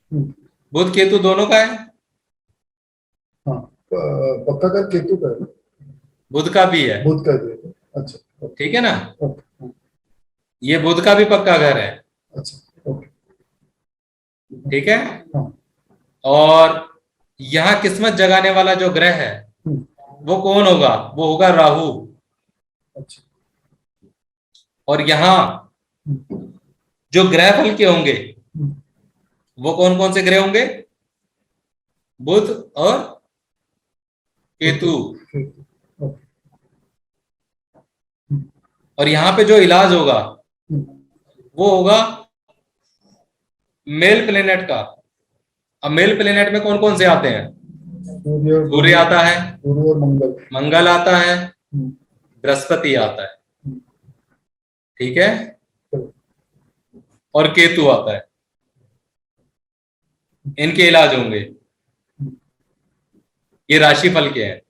Speaker 2: बुध केतु दोनों का है।
Speaker 1: हाँ, पक्का का केतु का है।
Speaker 2: बुध का भी है।
Speaker 1: बुध का भी है। अच्छा,
Speaker 2: ठीक है ना।
Speaker 1: ओके।
Speaker 2: ये बुध का भी पक्का घर है।
Speaker 1: अच्छा, ओके।
Speaker 2: ठीक है।
Speaker 1: हाँ,
Speaker 2: और यहाँ किस्मत जगाने वाला जो ग्रह है वो कौन होगा? वो होगा राहु।
Speaker 1: अच्छा।
Speaker 2: और यहाँ जो ग्रह फल के होंगे वो कौन कौन से ग्रह होंगे? बुध और केतु।
Speaker 1: ओके।
Speaker 2: और यहाँ पे जो इलाज होगा वो होगा मेल प्लेनेट का। अब मेल प्लेनेट में कौन कौन से आते हैं? सूर्य आता है,
Speaker 1: सूर्य और मंगल।
Speaker 2: मंगल आता है, बृहस्पति आता है। ठीक है। और केतु आता है, इनके इलाज होंगे। ये राशिफल के हैं,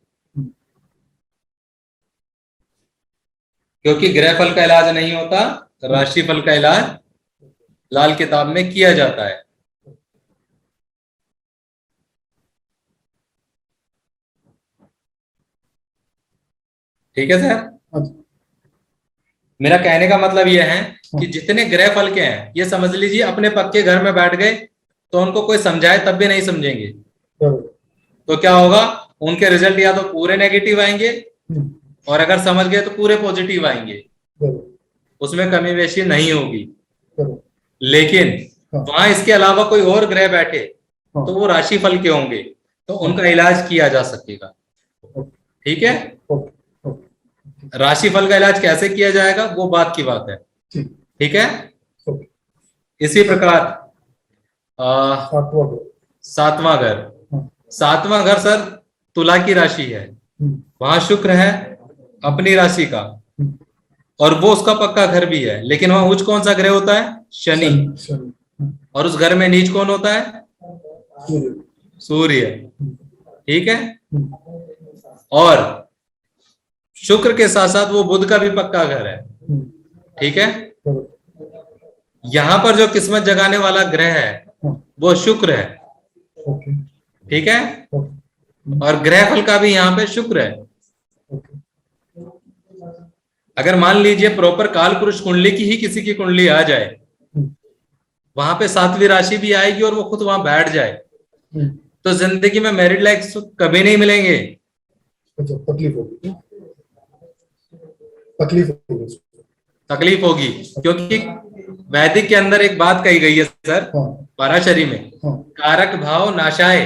Speaker 2: क्योंकि ग्रह फल का इलाज नहीं होता, राशिफल का इलाज लाल किताब में किया जाता है। ठीक है सर,
Speaker 1: हाँ जी,
Speaker 2: मेरा कहने का मतलब यह है कि
Speaker 1: हाँ।
Speaker 2: जितने ग्रह फल के हैं, ये समझ लीजिए अपने पक्के घर में बैठ गए तो उनको कोई समझाए तब भी नहीं समझेंगे,
Speaker 1: बराबर।
Speaker 2: तो क्या होगा, उनके रिजल्ट या तो पूरे नेगेटिव आएंगे,
Speaker 1: हम्म,
Speaker 2: और अगर समझ गए तो पूरे पॉजिटिव आएंगे,
Speaker 1: बराबर,
Speaker 2: उसमें कमी बेशी नहीं होगी।
Speaker 1: बराबर।
Speaker 2: लेकिन
Speaker 1: हाँ,
Speaker 2: वहां इसके अलावा कोई और ग्रह बैठे
Speaker 1: हाँ,
Speaker 2: तो वो राशि फल के होंगे, तो उनका इलाज किया जा सकेगा।
Speaker 1: ओके,
Speaker 2: ठीक है,
Speaker 1: ओके, ओके,
Speaker 2: राशि फल का इलाज कैसे किया जाएगा वो बात की बात है।
Speaker 1: ठीक,
Speaker 2: ठीक है,
Speaker 1: ओके।
Speaker 2: इसी प्रकार
Speaker 1: सातवां ग्रह।
Speaker 2: सातवां घर,
Speaker 1: हाँ,
Speaker 2: सातवां घर सर तुला की राशि है,
Speaker 1: हम्म,
Speaker 2: वहां शुक्र है अपनी राशि का,
Speaker 1: हम्म,
Speaker 2: और वो उसका पक्का घर भी है, लेकिन वहां उच्च कौन सा ग्रह होता है, शनि,
Speaker 1: शनि, शनि,
Speaker 2: और उस घर में नीच कौन होता है,
Speaker 1: सूर्य,
Speaker 2: सूर्य। ठीक है,
Speaker 1: हम्म,
Speaker 2: और शुक्र के साथ साथ वो बुध का भी पक्का घर है।
Speaker 1: हम्म,
Speaker 2: ठीक है,
Speaker 1: बराबर,
Speaker 2: यहां पर जो किस्मत जगाने वाला ग्रह है
Speaker 1: हाँ,
Speaker 2: वो शुक्र है।
Speaker 1: ओके,
Speaker 2: ठीक है,
Speaker 1: ओके,
Speaker 2: और ग्रह फल का भी यहाँ पे शुक्र है।
Speaker 1: ओके,
Speaker 2: अगर मान लीजिए प्रॉपर काल पुरुष कुंडली की ही किसी की कुंडली आ जाए,
Speaker 1: हम्म,
Speaker 2: वहां पे सातवीं राशि भी आएगी और वो खुद वहां बैठ जाए,
Speaker 1: हम्म,
Speaker 2: तो जिंदगी में मैरिड लाइफ कभी नहीं मिलेंगे,
Speaker 1: अच्छा, तकलीफ होगी, तकलीफ होगी उसको।
Speaker 2: तकलीफ होगी। क्योंकि वैदिक के अंदर एक बात कही गई है सर,
Speaker 1: हाँ,
Speaker 2: पराशरी में,
Speaker 1: हाँ,
Speaker 2: कारक भाव नाशाए।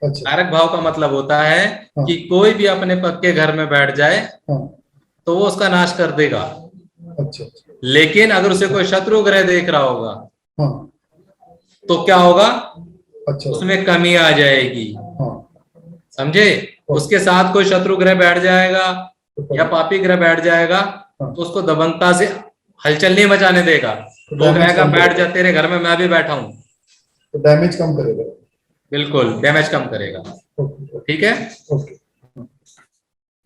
Speaker 1: अच्छा,
Speaker 2: कारक भाव का मतलब होता है
Speaker 1: हाँ,
Speaker 2: कि कोई भी अपने पक्के घर में बैठ जाए
Speaker 1: हाँ,
Speaker 2: तो वो उसका नाश कर देगा,
Speaker 1: अच्छा, अच्छा,
Speaker 2: लेकिन अगर उसे कोई शत्रु ग्रह देख रहा होगा
Speaker 1: हाँ,
Speaker 2: तो क्या होगा,
Speaker 1: अच्छा,
Speaker 2: उसमें कमी आ जाएगी।
Speaker 1: हाँ,
Speaker 2: समझे, उसके साथ कोई शत्रु ग्रह बैठ जाएगा
Speaker 1: तो
Speaker 2: या पापी ग्रह बैठ जाएगा
Speaker 1: हाँ,
Speaker 2: तो उसको दबंगता से हलचल नहीं मचाने देगा,
Speaker 1: तो
Speaker 2: वो
Speaker 1: डैमेज
Speaker 2: कहेगा
Speaker 1: कम
Speaker 2: बैठ
Speaker 1: करेगा,
Speaker 2: जा, तेरे घर में मैं भी बैठा हूं।
Speaker 1: तो डैमेज कम करेगा।
Speaker 2: बिल्कुल डैमेज कम करेगा।
Speaker 1: ओके,
Speaker 2: ठीक है,
Speaker 1: ओके,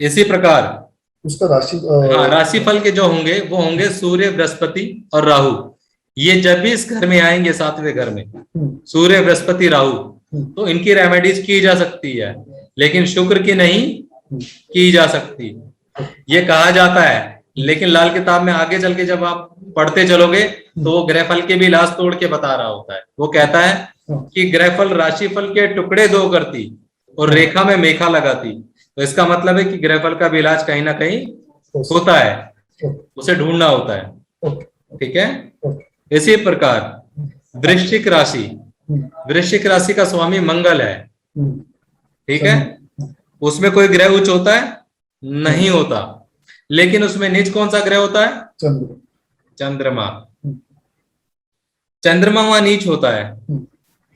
Speaker 2: इसी प्रकार
Speaker 1: उसका राशि
Speaker 2: हाँ, राशिफल के जो होंगे वो होंगे सूर्य, बृहस्पति और राहु। ये जब भी इस घर में आएंगे, सातवें घर में सूर्य, बृहस्पति, राहु, तो इनकी रेमेडीज की जा सकती है, लेकिन शुक्र की नहीं की जा सकती। ये कहा जाता है, लेकिन लाल किताब में आगे चल के जब आप पढ़ते चलोगे तो वो ग्रहफल के भी इलाज तोड़ के बता रहा होता है। वो कहता है कि ग्रहफल राशिफल के टुकड़े दो करती और रेखा में मेखा लगाती, तो इसका मतलब है कि ग्रहफल का भी इलाज कहीं ना कहीं होता है, उसे ढूंढना होता है। ठीक है, इसी प्रकार वृश्चिक राशि, वृश्चिक राशि का स्वामी मंगल है। ठीक है, उसमें कोई ग्रह उच्च होता है, नहीं होता, लेकिन उसमें नीच कौन सा ग्रह होता है,
Speaker 1: चंद्र,
Speaker 2: चंद्रमा। चंद्रमा वहां नीच होता है,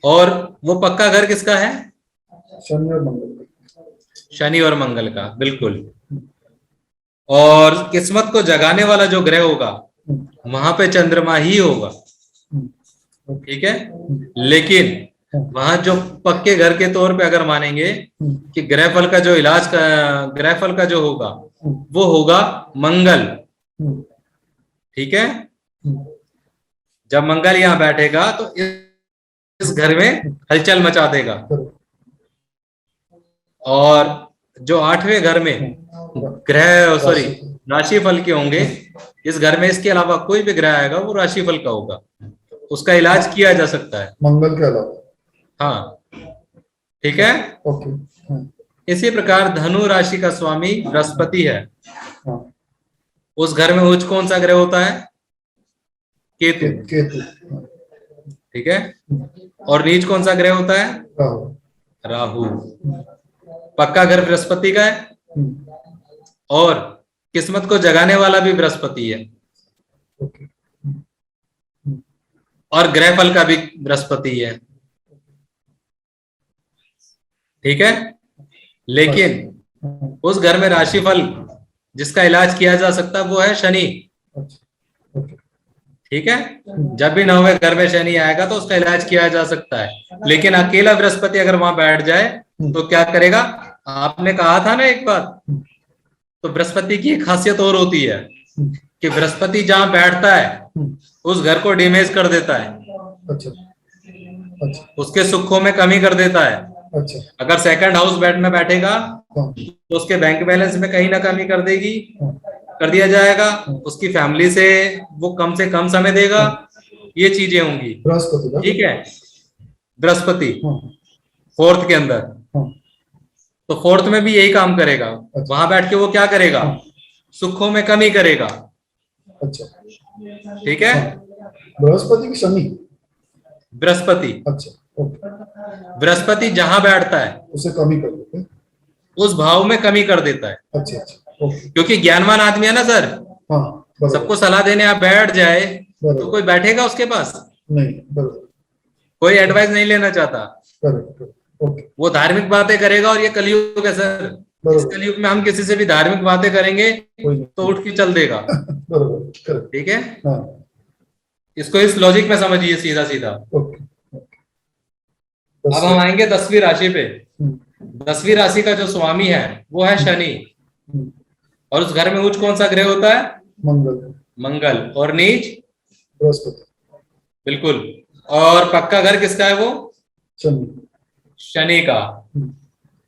Speaker 2: और वो पक्का घर किसका है,
Speaker 1: शनि और मंगल,
Speaker 2: शनि और मंगल का, बिल्कुल। और किस्मत को जगाने वाला जो ग्रह होगा वहां पे चंद्रमा ही होगा। ठीक है, लेकिन वहां जो पक्के घर के तौर पे अगर मानेंगे कि ग्रहफल का जो इलाज का, ग्रहफल का जो होगा वो होगा मंगल। ठीक है, जब मंगल यहाँ बैठेगा तो इस घर में हलचल मचा देगा। और जो आठवें घर में ग्रह सॉरी राशिफल के होंगे, इस घर में इसके अलावा कोई भी ग्रह आएगा वो राशिफल का होगा, उसका इलाज किया जा सकता है
Speaker 1: मंगल के अलावा।
Speaker 2: हाँ, ठीक है।
Speaker 1: ओके,
Speaker 2: इसी प्रकार धनु राशि का स्वामी बृहस्पति है, उस घर में उच्च कौन सा ग्रह होता है, केतु।
Speaker 1: केतु,
Speaker 2: ठीक है, और नीच कौन सा ग्रह होता है,
Speaker 1: राहु,
Speaker 2: राहु। पक्का घर बृहस्पति का है, और किस्मत को जगाने वाला भी बृहस्पति है,
Speaker 1: ओके,
Speaker 2: और ग्रह फल का भी बृहस्पति है। ठीक है, लेकिन उस घर में राशिफल जिसका इलाज किया जा सकता है वो है शनि।
Speaker 1: ओके,
Speaker 2: ठीक है। जब भी 9वें घर में शनि आएगा तो उसका इलाज किया जा सकता है, लेकिन अकेला बृहस्पति अगर वहां बैठ जाए तो क्या करेगा? आपने कहा था ना एक बात, तो बृहस्पति की एक खासियत और होती है कि बृहस्पति जहां बैठता है उस घर को डैमेज कर देता है,
Speaker 1: अच्छा अच्छा
Speaker 2: उसके सुखों में कमी कर देता है।
Speaker 1: अच्छा
Speaker 2: अगर सेकंड हाउस बेड में बैठेगा
Speaker 1: हाँ
Speaker 2: तो उसके बैंक बैलेंस में कहीं ना कमी कर देगी,
Speaker 1: हाँ
Speaker 2: कर दिया जाएगा। उसकी फैमिली से वो कम से कम समय देगा, ये चीजें होंगी।
Speaker 1: बृहस्पति का
Speaker 2: ठीक है, बृहस्पति
Speaker 1: हाँ
Speaker 2: 4th के अंदर,
Speaker 1: हाँ
Speaker 2: तो 4th में भी यही काम करेगा।
Speaker 1: अच्छा।
Speaker 2: वहां बैठ के वो क्या करेगा?
Speaker 1: हाँ।
Speaker 2: सुखों में कमी करेगा।
Speaker 1: अच्छा
Speaker 2: ठीक है,
Speaker 1: बृहस्पति की शनि
Speaker 2: बृहस्पति,
Speaker 1: अच्छा ओके
Speaker 2: बृहस्पति जहां बैठता है
Speaker 1: उसे कमी कर देते हैं।
Speaker 2: उस भाव में कमी कर देता है,
Speaker 1: अच्छा अच्छा ओके
Speaker 2: क्योंकि ज्ञानवान आदमी है ना सर,
Speaker 1: हाँ बराबर
Speaker 2: सबको सलाह देने आप बैठ जाए तो
Speaker 1: बराबर
Speaker 2: कोई बैठेगा उसके पास?
Speaker 1: नहीं बराबर
Speaker 2: कोई एडवाइस नहीं लेना चाहता,
Speaker 1: बराबर ओके
Speaker 2: वो धार्मिक बातें करेगा। और ये कलयुग है सर, इस
Speaker 1: बराबर
Speaker 2: कलयुग में हम किसी से भी धार्मिक बातें करेंगे
Speaker 1: कोई नहीं
Speaker 2: तो उठ के चल देगा।
Speaker 1: बराबर करेक्ट
Speaker 2: ठीक है,
Speaker 1: हाँ
Speaker 2: इसको इस लॉजिक में समझिए सीधा सीधा।
Speaker 1: ओके
Speaker 2: अब हम आएंगे 10वीं राशि पे।
Speaker 1: हम्म
Speaker 2: 10वीं राशि का जो स्वामी है वो है शनि,
Speaker 1: हम्म,
Speaker 2: और उस घर में उच्च कौन सा ग्रह होता है?
Speaker 1: मंगल
Speaker 2: मंगल। और नीच?
Speaker 1: बृहस्पति
Speaker 2: बिल्कुल। और पक्का घर किसका है? वो
Speaker 1: शनि
Speaker 2: शनि का।
Speaker 1: हम्म,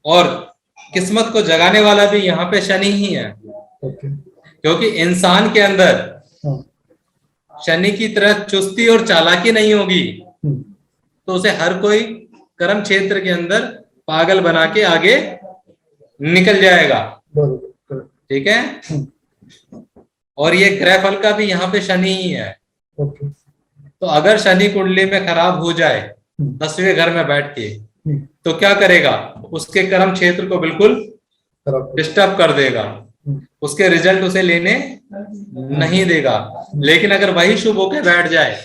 Speaker 2: और किस्मत को जगाने वाला भी यहाँ पे शनि ही है,
Speaker 1: ओके
Speaker 2: क्योंकि इंसान के अंदर
Speaker 1: हाँ
Speaker 2: शनि की तरह चुस्ती और चालाकी नहीं होगी
Speaker 1: हम्म,
Speaker 2: तो उसे हर कोई कर्म क्षेत्र के अंदर पागल बना के आगे निकल जाएगा।
Speaker 1: बराबर करेक्ट
Speaker 2: ठीक है, और ये ग्रह फल का भी यहाँ पे शनि ही है।
Speaker 1: ओके
Speaker 2: तो अगर शनि कुंडली में खराब हो जाए 10वें घर में बैठ के, तो क्या करेगा? उसके कर्म क्षेत्र को बिल्कुल
Speaker 1: खराब
Speaker 2: डिस्टर्ब कर देगा, उसके रिजल्ट उसे लेने नहीं देगा। लेकिन अगर वही शुभ होके बैठ जाए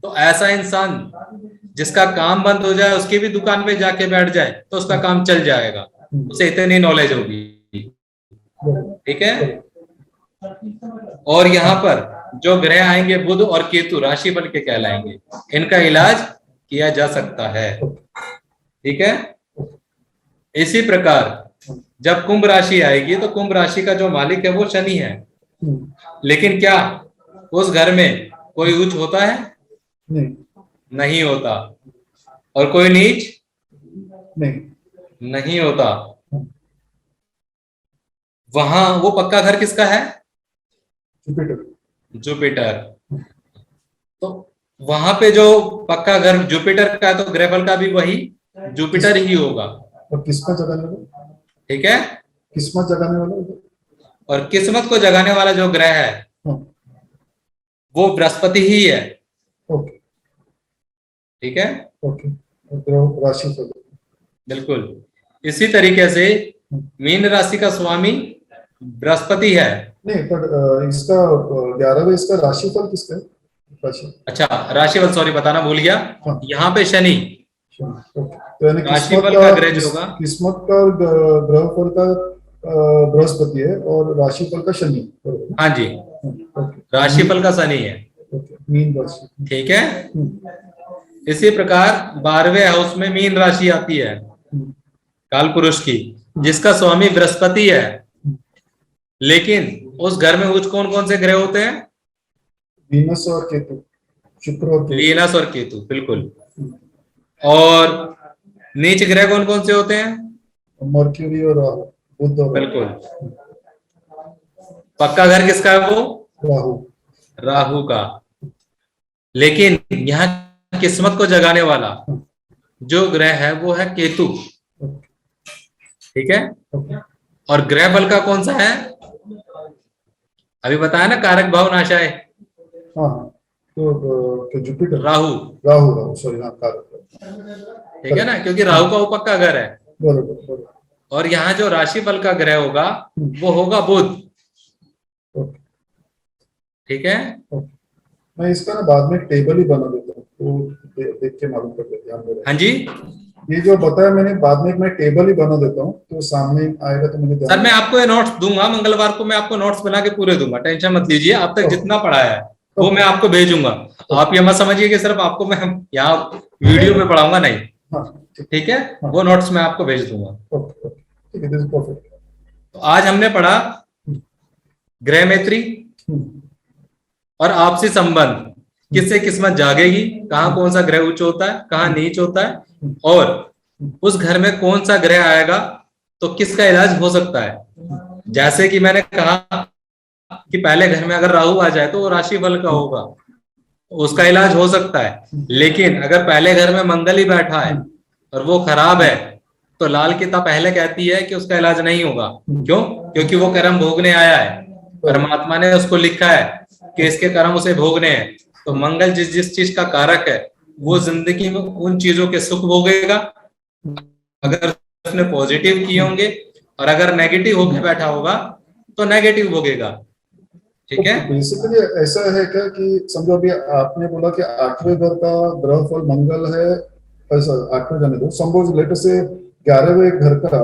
Speaker 2: तो ऐसा इंसान जिसका काम बंद हो जाए, उसकी भी दुकान पे जाके बैठ जाए तो उसका काम चल जाएगा, उसे इतनी नॉलेज होगी। ठीक है, और यहाँ पर जो ग्रह आएंगे बुध और केतु राशि बल के कहलाएंगे, इनका इलाज किया जा सकता है। ठीक है, इसी प्रकार जब कुंभ राशि आएगी तो कुंभ राशि का जो मालिक है वो शनि है, लेकिन क्या उस घर में कोई उच्च होता है?
Speaker 1: नहीं
Speaker 2: नहीं होता। और कोई नीच?
Speaker 1: नहीं
Speaker 2: नहीं होता। वहां वो पक्का घर किसका है?
Speaker 1: Jupiter
Speaker 2: Jupiter. तो वहां पे जो पक्का घर जुपिटर का है तो ग्रहफल का भी वही जुपिटर ही होगा।
Speaker 1: और किस्मत जगाने वाला
Speaker 2: ठीक है,
Speaker 1: किस्मत जगाने वाला
Speaker 2: और किस्मत को जगाने वाला जो ग्रह है
Speaker 1: हाँ
Speaker 2: वो बृहस्पति ही है।
Speaker 1: ओके
Speaker 2: ठीक है,
Speaker 1: ओके ग्रह राशि फल
Speaker 2: बिल्कुल। इसी तरीके से मीन राशि का स्वामी बृहस्पति है।
Speaker 1: नहीं पर इसका 11वें इसका राशिफल किसका है? राशि
Speaker 2: अच्छा, राशिफल सॉरी बताना भूल गया।
Speaker 1: हाँ।
Speaker 2: यहाँ पे शनि
Speaker 1: ओके तो यानी
Speaker 2: राशिफल का ग्रह जो होगा,
Speaker 1: किस्मत का ग्रह फल का बृहस्पति है और राशिफल का शनि है, बरोबर?
Speaker 2: हाँ जी,
Speaker 1: ओके
Speaker 2: राशिफल का शनि है।
Speaker 1: ओके मीन राशि
Speaker 2: ठीक है, इसी प्रकार 12वें हाउस में मीन राशि आती है काल पुरुष की, जिसका स्वामी बृहस्पति है। लेकिन उस घर में उच्च कौन कौन से ग्रह होते हैं?
Speaker 1: वीनस और केतु शुक्र और केतु
Speaker 2: वीनस और केतु, बिल्कुल। और नीच ग्रह कौन कौन से होते हैं?
Speaker 1: मर्क्यूरी और राहु बुध और
Speaker 2: बिल्कुल। पक्का घर किसका है? वो
Speaker 1: राहु
Speaker 2: राहु का। लेकिन यहाँ किस्मत को जगाने वाला जो ग्रह है वो है केतु। ठीक है, और ग्रह बल का कौन सा है? अभी बताया ना, कारक भाव नाशाय,
Speaker 1: हाँ तो जुपिटर
Speaker 2: राहु।
Speaker 1: राहु राहु सॉरी हाँ कारक
Speaker 2: ठीक है ना, क्योंकि राहु का वो पक्का घर है।
Speaker 1: बरोबर बरोबर
Speaker 2: और यहाँ जो राशि बल का ग्रह होगा वो होगा बुध।
Speaker 1: ओके
Speaker 2: ठीक है,
Speaker 1: मैं इसका ना बाद में टेबल ही बना देता हूँ तो देख के मालूम कर लेते हैं।
Speaker 2: हाँ जी
Speaker 1: ये जो बताया मैंने बाद में मैं टेबल ही बना देता हूँ तो सामने आएगा तो मुझे
Speaker 2: सर, मैं आपको ये नोट्स दूंगा, मंगलवार को मैं आपको नोट्स बना के पूरे दूंगा, टेंशन मत लीजिए। अब तक जितना पढ़ाया है वो मैं आपको भेजूंगा। आप ये मत समझिए कि सिर्फ आपको मैं यहाँ वीडियो पे पढ़ाऊंगा, नहीं।
Speaker 1: हाँ
Speaker 2: ठीक है, वो नोट्स मैं आपको भेज दूंगा।
Speaker 1: ओके ओके ठीक है, दिस इज परफेक्ट।
Speaker 2: तो आज हमने पढ़ा ग्रह मैत्री और आपसी संबंध, किससे किस्मत जागेगी, कहाँ कौन सा ग्रह उच्च होता है, कहाँ नीच होता है, और उस घर में कौन सा ग्रह आएगा तो किसका इलाज हो सकता है। जैसे कि मैंने कहा कि पहले घर में अगर राहु आ जाए तो वो राशि फल का होगा, उसका इलाज हो सकता है। लेकिन अगर पहले घर में मंगल ही बैठा है और वो खराब है तो लाल किताब पहले कहती है कि उसका इलाज नहीं होगा। क्यों? क्योंकि वो कर्म भोगने आया है, परमात्मा ने उसको लिखा है कि इसके कर्म उसे भोगने हैं। तो मंगल जिस जिस चीज का कारक है वो जिंदगी में उन चीजों के सुख भोगेगा अगर उसने पॉजिटिव किए होंगे, और अगर नेगेटिव होकर बैठा होगा तो नेगेटिव भोगेगा। ठीक है,
Speaker 1: बेसिकली ऐसा है क्या कि समझो अभी आपने बोला कि आठवें घर का ग्रह फल मंगल है, ऐसा आठवें जाने दो, समझो लेटर से 11वें घर का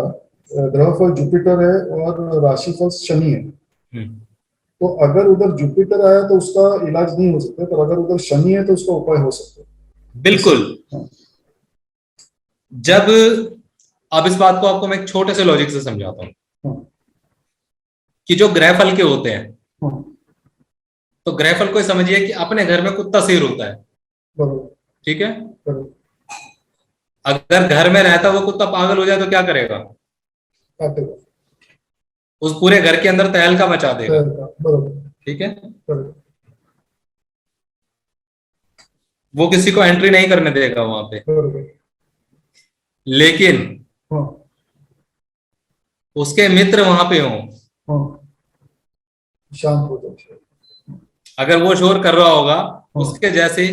Speaker 1: ग्रह फल जुपिटर है और राशि फल शनि है। तो अगर उधर जुपिटर आया तो उसका इलाज नहीं हो सकता, पर अगर उधर शनि है तो उसका उपाय हो सकता है।
Speaker 2: बिल्कुल।
Speaker 1: हाँ।
Speaker 2: जब अब इस बात को आपको मैं एक छोटे से लॉजिक से समझाता हूँ
Speaker 1: हाँ।
Speaker 2: कि जो ग्रह फल के होते हैं,
Speaker 1: हाँ।
Speaker 2: तो ग्रह फल को समझिए कि अपने घर में कुत्ता शेर होता है।
Speaker 1: बरोबर
Speaker 2: ठीक है,
Speaker 1: बरोबर
Speaker 2: अगर घर में रहता वो कुत्ता पागल हो जाए तो क्या करेगा?
Speaker 1: काटेगा,
Speaker 2: उस पूरे घर के अंदर तहलका मचा देगा।
Speaker 1: बरोबर
Speaker 2: ठीक है,
Speaker 1: बरोबर
Speaker 2: वो किसी को एंट्री नहीं करने देगा वहां पे।
Speaker 1: बरोबर।
Speaker 2: लेकिन
Speaker 1: हाँ
Speaker 2: उसके मित्र वहां पे हों,
Speaker 1: हाँ शांत हो जाए।
Speaker 2: अगर वो शोर कर रहा होगा,
Speaker 1: हाँ।
Speaker 2: उसके जैसे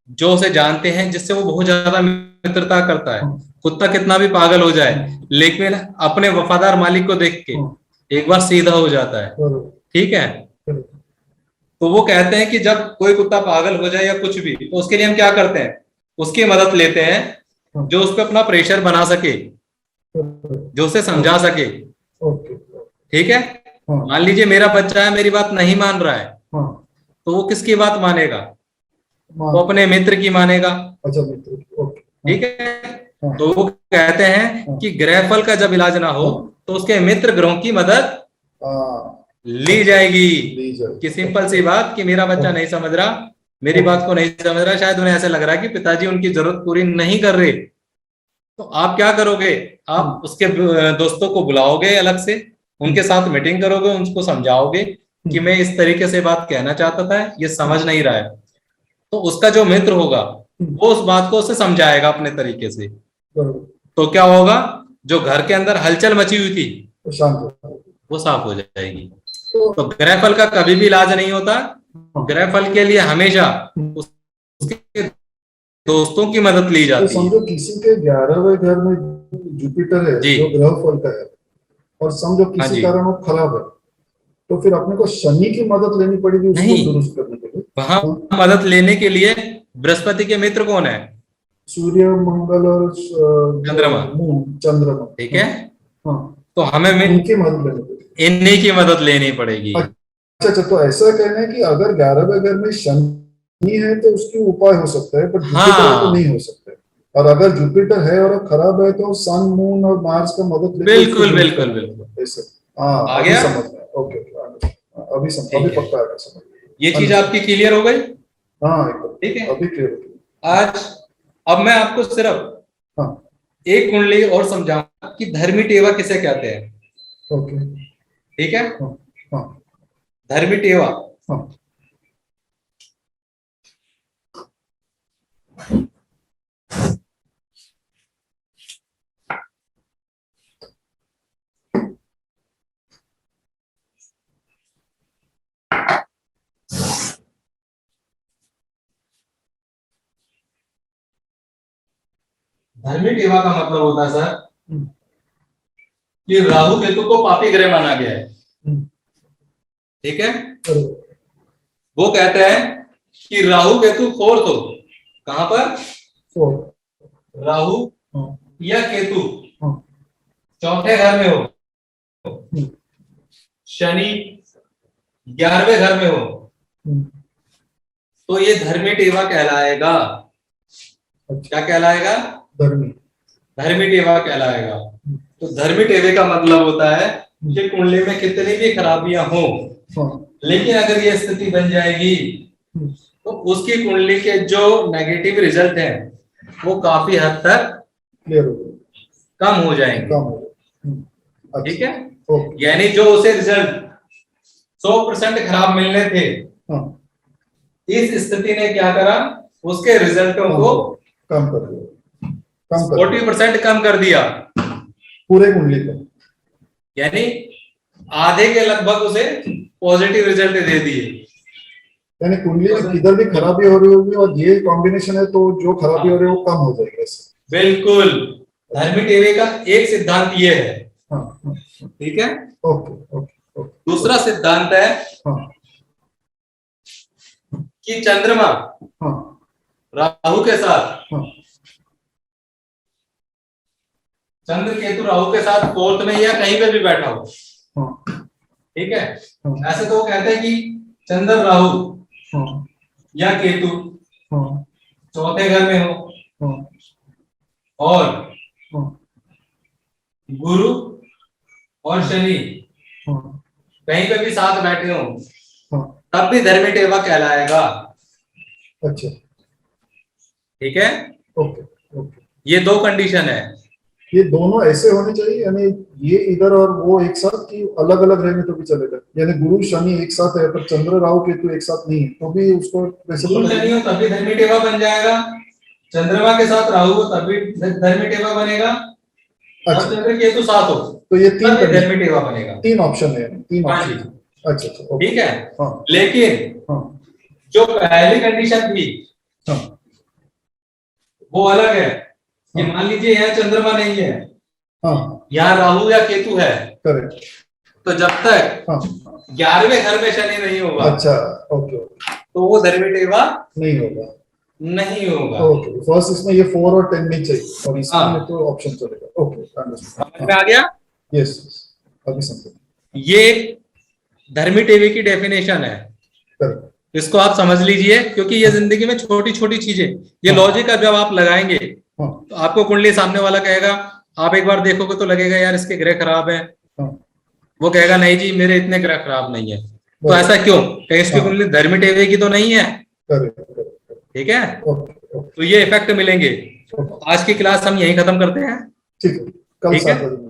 Speaker 2: जो उसे जानते हैं, जिससे वो बहुत ज्यादा मित्रता करता है,
Speaker 1: हाँ।
Speaker 2: कुत्ता कितना भी पागल हो जाए लेकिन अपने वफादार मालिक को देख के
Speaker 1: हाँ।
Speaker 2: एक बार सीधा हो जाता है।
Speaker 1: बरोबर
Speaker 2: ठीक है,
Speaker 1: बरोबर।
Speaker 2: तो वो कहते हैं कि जब कोई कुत्ता पागल हो जाए या कुछ भी, तो उसके लिए हम क्या करते हैं? उसकी मदद लेते हैं
Speaker 1: हाँ।
Speaker 2: जो उस पर अपना प्रेशर बना सके,
Speaker 1: बरोबर।
Speaker 2: जो उसे समझा सके।
Speaker 1: ओके।
Speaker 2: ठीक है,
Speaker 1: हाँ।
Speaker 2: मान लीजिए मेरा बच्चा है, मेरी बात नहीं मान रहा है,
Speaker 1: हाँ।
Speaker 2: तो वो किसकी बात मानेगा?
Speaker 1: हाँ।
Speaker 2: वो अपने मित्र की मानेगा।
Speaker 1: अच्छा मित्र, ओके।
Speaker 2: ठीक है,
Speaker 1: हाँ।
Speaker 2: तो वो कहते हैं
Speaker 1: हाँ।
Speaker 2: कि ग्रह फल का जब इलाज ना हो
Speaker 1: हाँ।
Speaker 2: तो उसके मित्र ग्रहों की मदद
Speaker 1: हाँ।
Speaker 2: ली जाएगी।
Speaker 1: ली जाए।
Speaker 2: कि सिंपल सी बात कि मेरा बच्चा नहीं समझ रहा, मेरी बात को नहीं समझ रहा, शायद उन्हें ऐसा लग रहा है कि पिताजी उनकी जरूरत पूरी नहीं कर रहे, तो आप क्या करोगे? आप उसके दोस्तों को बुलाओगे अलग से, उनके साथ मीटिंग करोगे, उनको समझाओगे कि मैं इस तरीके से बात कहना चाहता था, ये समझ नहीं रहा है। तो उसका जो मित्र होगा वो उस बात को उसे समझाएगा अपने तरीके से।
Speaker 1: बरोबर।
Speaker 2: तो क्या होगा? जो घर के अंदर हलचल मची हुई थी
Speaker 1: तो शांत हो जाए।
Speaker 2: वो साफ हो जाएगी।
Speaker 1: तो
Speaker 2: तो ग्रह फल का कभी भी इलाज नहीं होता। ग्रह फल के लिए हमेशा उसके दोस्तों की मदद ली
Speaker 1: तो
Speaker 2: जाती है।
Speaker 1: समझो किसी के 11वें घर में जुपिटर है
Speaker 2: जी।
Speaker 1: जो ग्रह फल का है, और समझो
Speaker 2: हाँ
Speaker 1: किसी
Speaker 2: जी।
Speaker 1: कारण वो खराब है, तो फिर अपने को शनि की मदद लेनी पड़ेगी उसको
Speaker 2: नहीं,
Speaker 1: दुरुस्त करने के लिए।
Speaker 2: वहां
Speaker 1: हाँ?
Speaker 2: मदद लेने के लिए बृहस्पति के मित्र कौन है?
Speaker 1: सूर्य मंगल और
Speaker 2: चंद्रमा।
Speaker 1: मून चंद्रमा।
Speaker 2: ठीक है,
Speaker 1: हाँ।
Speaker 2: तो हमें
Speaker 1: उनकी मदद लेनी पड़ेगी।
Speaker 2: इन्हीं की मदद लेनी पड़ेगी।
Speaker 1: अच्छा अच्छा, तो ऐसा कहना है कि अगर 11वें घर में शनि है तो उसकी उपाय हो सकता है, पर जुपिटर है तो
Speaker 2: हाँ,
Speaker 1: नहीं हो सकता है। और अगर जुपिटर है और खराब है तो सन मून और मार्स का मदद लेके उसको
Speaker 2: बिल्कुल
Speaker 1: दुरुस्त
Speaker 2: बिल्कुल
Speaker 1: करना
Speaker 2: बिल्कुल।
Speaker 1: पड़ेगा। ऐसे हाँ,
Speaker 2: आ
Speaker 1: अभी
Speaker 2: गया?
Speaker 1: समझ में आया। ओके ओके, अभी
Speaker 2: ठीक है,
Speaker 1: पक्का आएगा समझ में।
Speaker 2: ये चीज
Speaker 1: Understood।
Speaker 2: आपकी क्लियर हो गई।
Speaker 1: हाँ एकदम,
Speaker 2: ठीक है,
Speaker 1: अभी क्लियर हो गया।
Speaker 2: आज अब मैं आपको सिर्फ
Speaker 1: हाँ
Speaker 2: एक कुंडली और समझाऊंगा कि धर्मी टेवा किसे कहते हैं।
Speaker 1: ओके।
Speaker 2: ठीक है,
Speaker 1: हाँ हाँ
Speaker 2: धर्मी टेवा
Speaker 1: हाँ
Speaker 2: धर्मी टेवा का मतलब होता है सर
Speaker 1: हम्म,
Speaker 2: कि राहु केतु को पापी ग्रह माना गया है।
Speaker 1: हम्म,
Speaker 2: ठीक है,
Speaker 1: बरोबर।
Speaker 2: वो कहते हैं कि राहु केतु फोर्थ हो। कहां पर?
Speaker 1: फोर।
Speaker 2: राहु
Speaker 1: हाँ
Speaker 2: या केतु
Speaker 1: हाँ
Speaker 2: चौथे घर में हो,
Speaker 1: हम्म,
Speaker 2: शनि 11वें घर में हो,
Speaker 1: हम्म,
Speaker 2: तो ये धर्मी टेवा कहलाएगा। क्या कहलाएगा?
Speaker 1: धर्मी।
Speaker 2: धर्मी टेवा कहलाएगा। तो धर्मी टेवे का मतलब होता है कि कुंडली में कितनी भी खराबियां हो, लेकिन अगर ये स्थिति बन जाएगी तो उसकी कुंडली के जो नेगेटिव रिजल्ट हैं वो काफी हद तक
Speaker 1: क्लियर हो गया,
Speaker 2: कम हो जाएंगे।
Speaker 1: कम हो गया।
Speaker 2: ठीक है,
Speaker 1: ओके।
Speaker 2: यानी जो उसे रिजल्ट 100% खराब मिलने थे, इस स्थिति ने क्या करा, उसके रिजल्टों को
Speaker 1: कम कर दिया, कम कर
Speaker 2: 40% कम कर दिया
Speaker 1: पूरे कुंडली का,
Speaker 2: यानी आधे के लगभग उसे पॉजिटिव रिजल्ट दे दिए।
Speaker 1: यानी कुंडली में किधर भी खराबी हो रही होगी और ये कॉम्बिनेशन है तो जो खराबी हो रही है वो कम हो जाएगी ऐसे।
Speaker 2: बिल्कुल, धर्मी टेवे का एक सिद्धांत ये है।
Speaker 1: हाँ,
Speaker 2: ठीक है।
Speaker 1: Okay okay okay.
Speaker 2: दूसरा सिद्धांत है कि चंद्रमा राहु के साथ, चंद्र केतु राहु के साथ फोर्थ में या कहीं पे भी बैठा हो, ठीक है, ऐसे तो वो कहते हैं कि चंद्र राहु या केतु चौथे घर में हो और गुरु और शनि कहीं पे भी साथ बैठे हो, तब भी धर्मी टेवा कहलाएगा।
Speaker 1: अच्छा,
Speaker 2: ठीक है।
Speaker 1: Okay okay.
Speaker 2: ये दो कंडीशन है।
Speaker 1: ये दोनों ऐसे होने चाहिए, यानी ये इधर और वो एक साथ, कि अलग अलग रहेंगे तो भी चलेगा? यानी गुरु शनि एक साथ है पर चंद्र राहु केतु एक साथ नहीं है तो भी उसको वैसे
Speaker 2: गुरु शनि हो तभी धर्मी टेवा बन जाएगा, चंद्रमा के साथ राहु हो तभी धर्मी टेवा बनेगा, और चंद्र केतु साथ हो
Speaker 1: तो ये तीन
Speaker 2: धर्मी टेवा बनेगा।
Speaker 1: तीन ऑप्शन है, तीन ऑप्शन। अच्छा अच्छा,
Speaker 2: ठीक है। लेकिन जो पहली कंडीशन थी वो अलग है कि मान लीजिए यहाँ चंद्रमा नहीं है, यहाँ राहु या केतु है,
Speaker 1: करेक्ट,
Speaker 2: तो जब तक 11वें घर में शनि नहीं होगा,
Speaker 1: अच्छा ओके,
Speaker 2: तो वो धर्मी टेवा
Speaker 1: नहीं होगा,
Speaker 2: नहीं होगा।
Speaker 1: ओके। फर्स्ट इसमें ये 4 और 10 नहीं चाहिए और इसमें तो ऑप्शन चलेगा। ओके,
Speaker 2: समझ में आ गया?
Speaker 1: यस, अभी समझ।
Speaker 2: ये धर्मी टेवे की डेफिनेशन है,
Speaker 1: करेक्ट।
Speaker 2: इसको आप समझ लीजिए, क्योंकि ये जिंदगी में छोटी छोटी चीजें, ये लॉजिक जब आप लगाएंगे तो आपको कुंडली सामने वाला कहेगा, आप एक बार देखोगे तो लगेगा यार इसके ग्रह खराब है, वो कहेगा नहीं जी मेरे इतने ग्रह खराब नहीं है, तो ऐसा क्यों, कहीं इसकी कुंडली धर्मी टेवे की तो नहीं है। ठीक है, तो ये इफेक्ट मिलेंगे। आज की क्लास हम यहीं खत्म करते हैं।
Speaker 1: ठीक है, कल 7 बजे।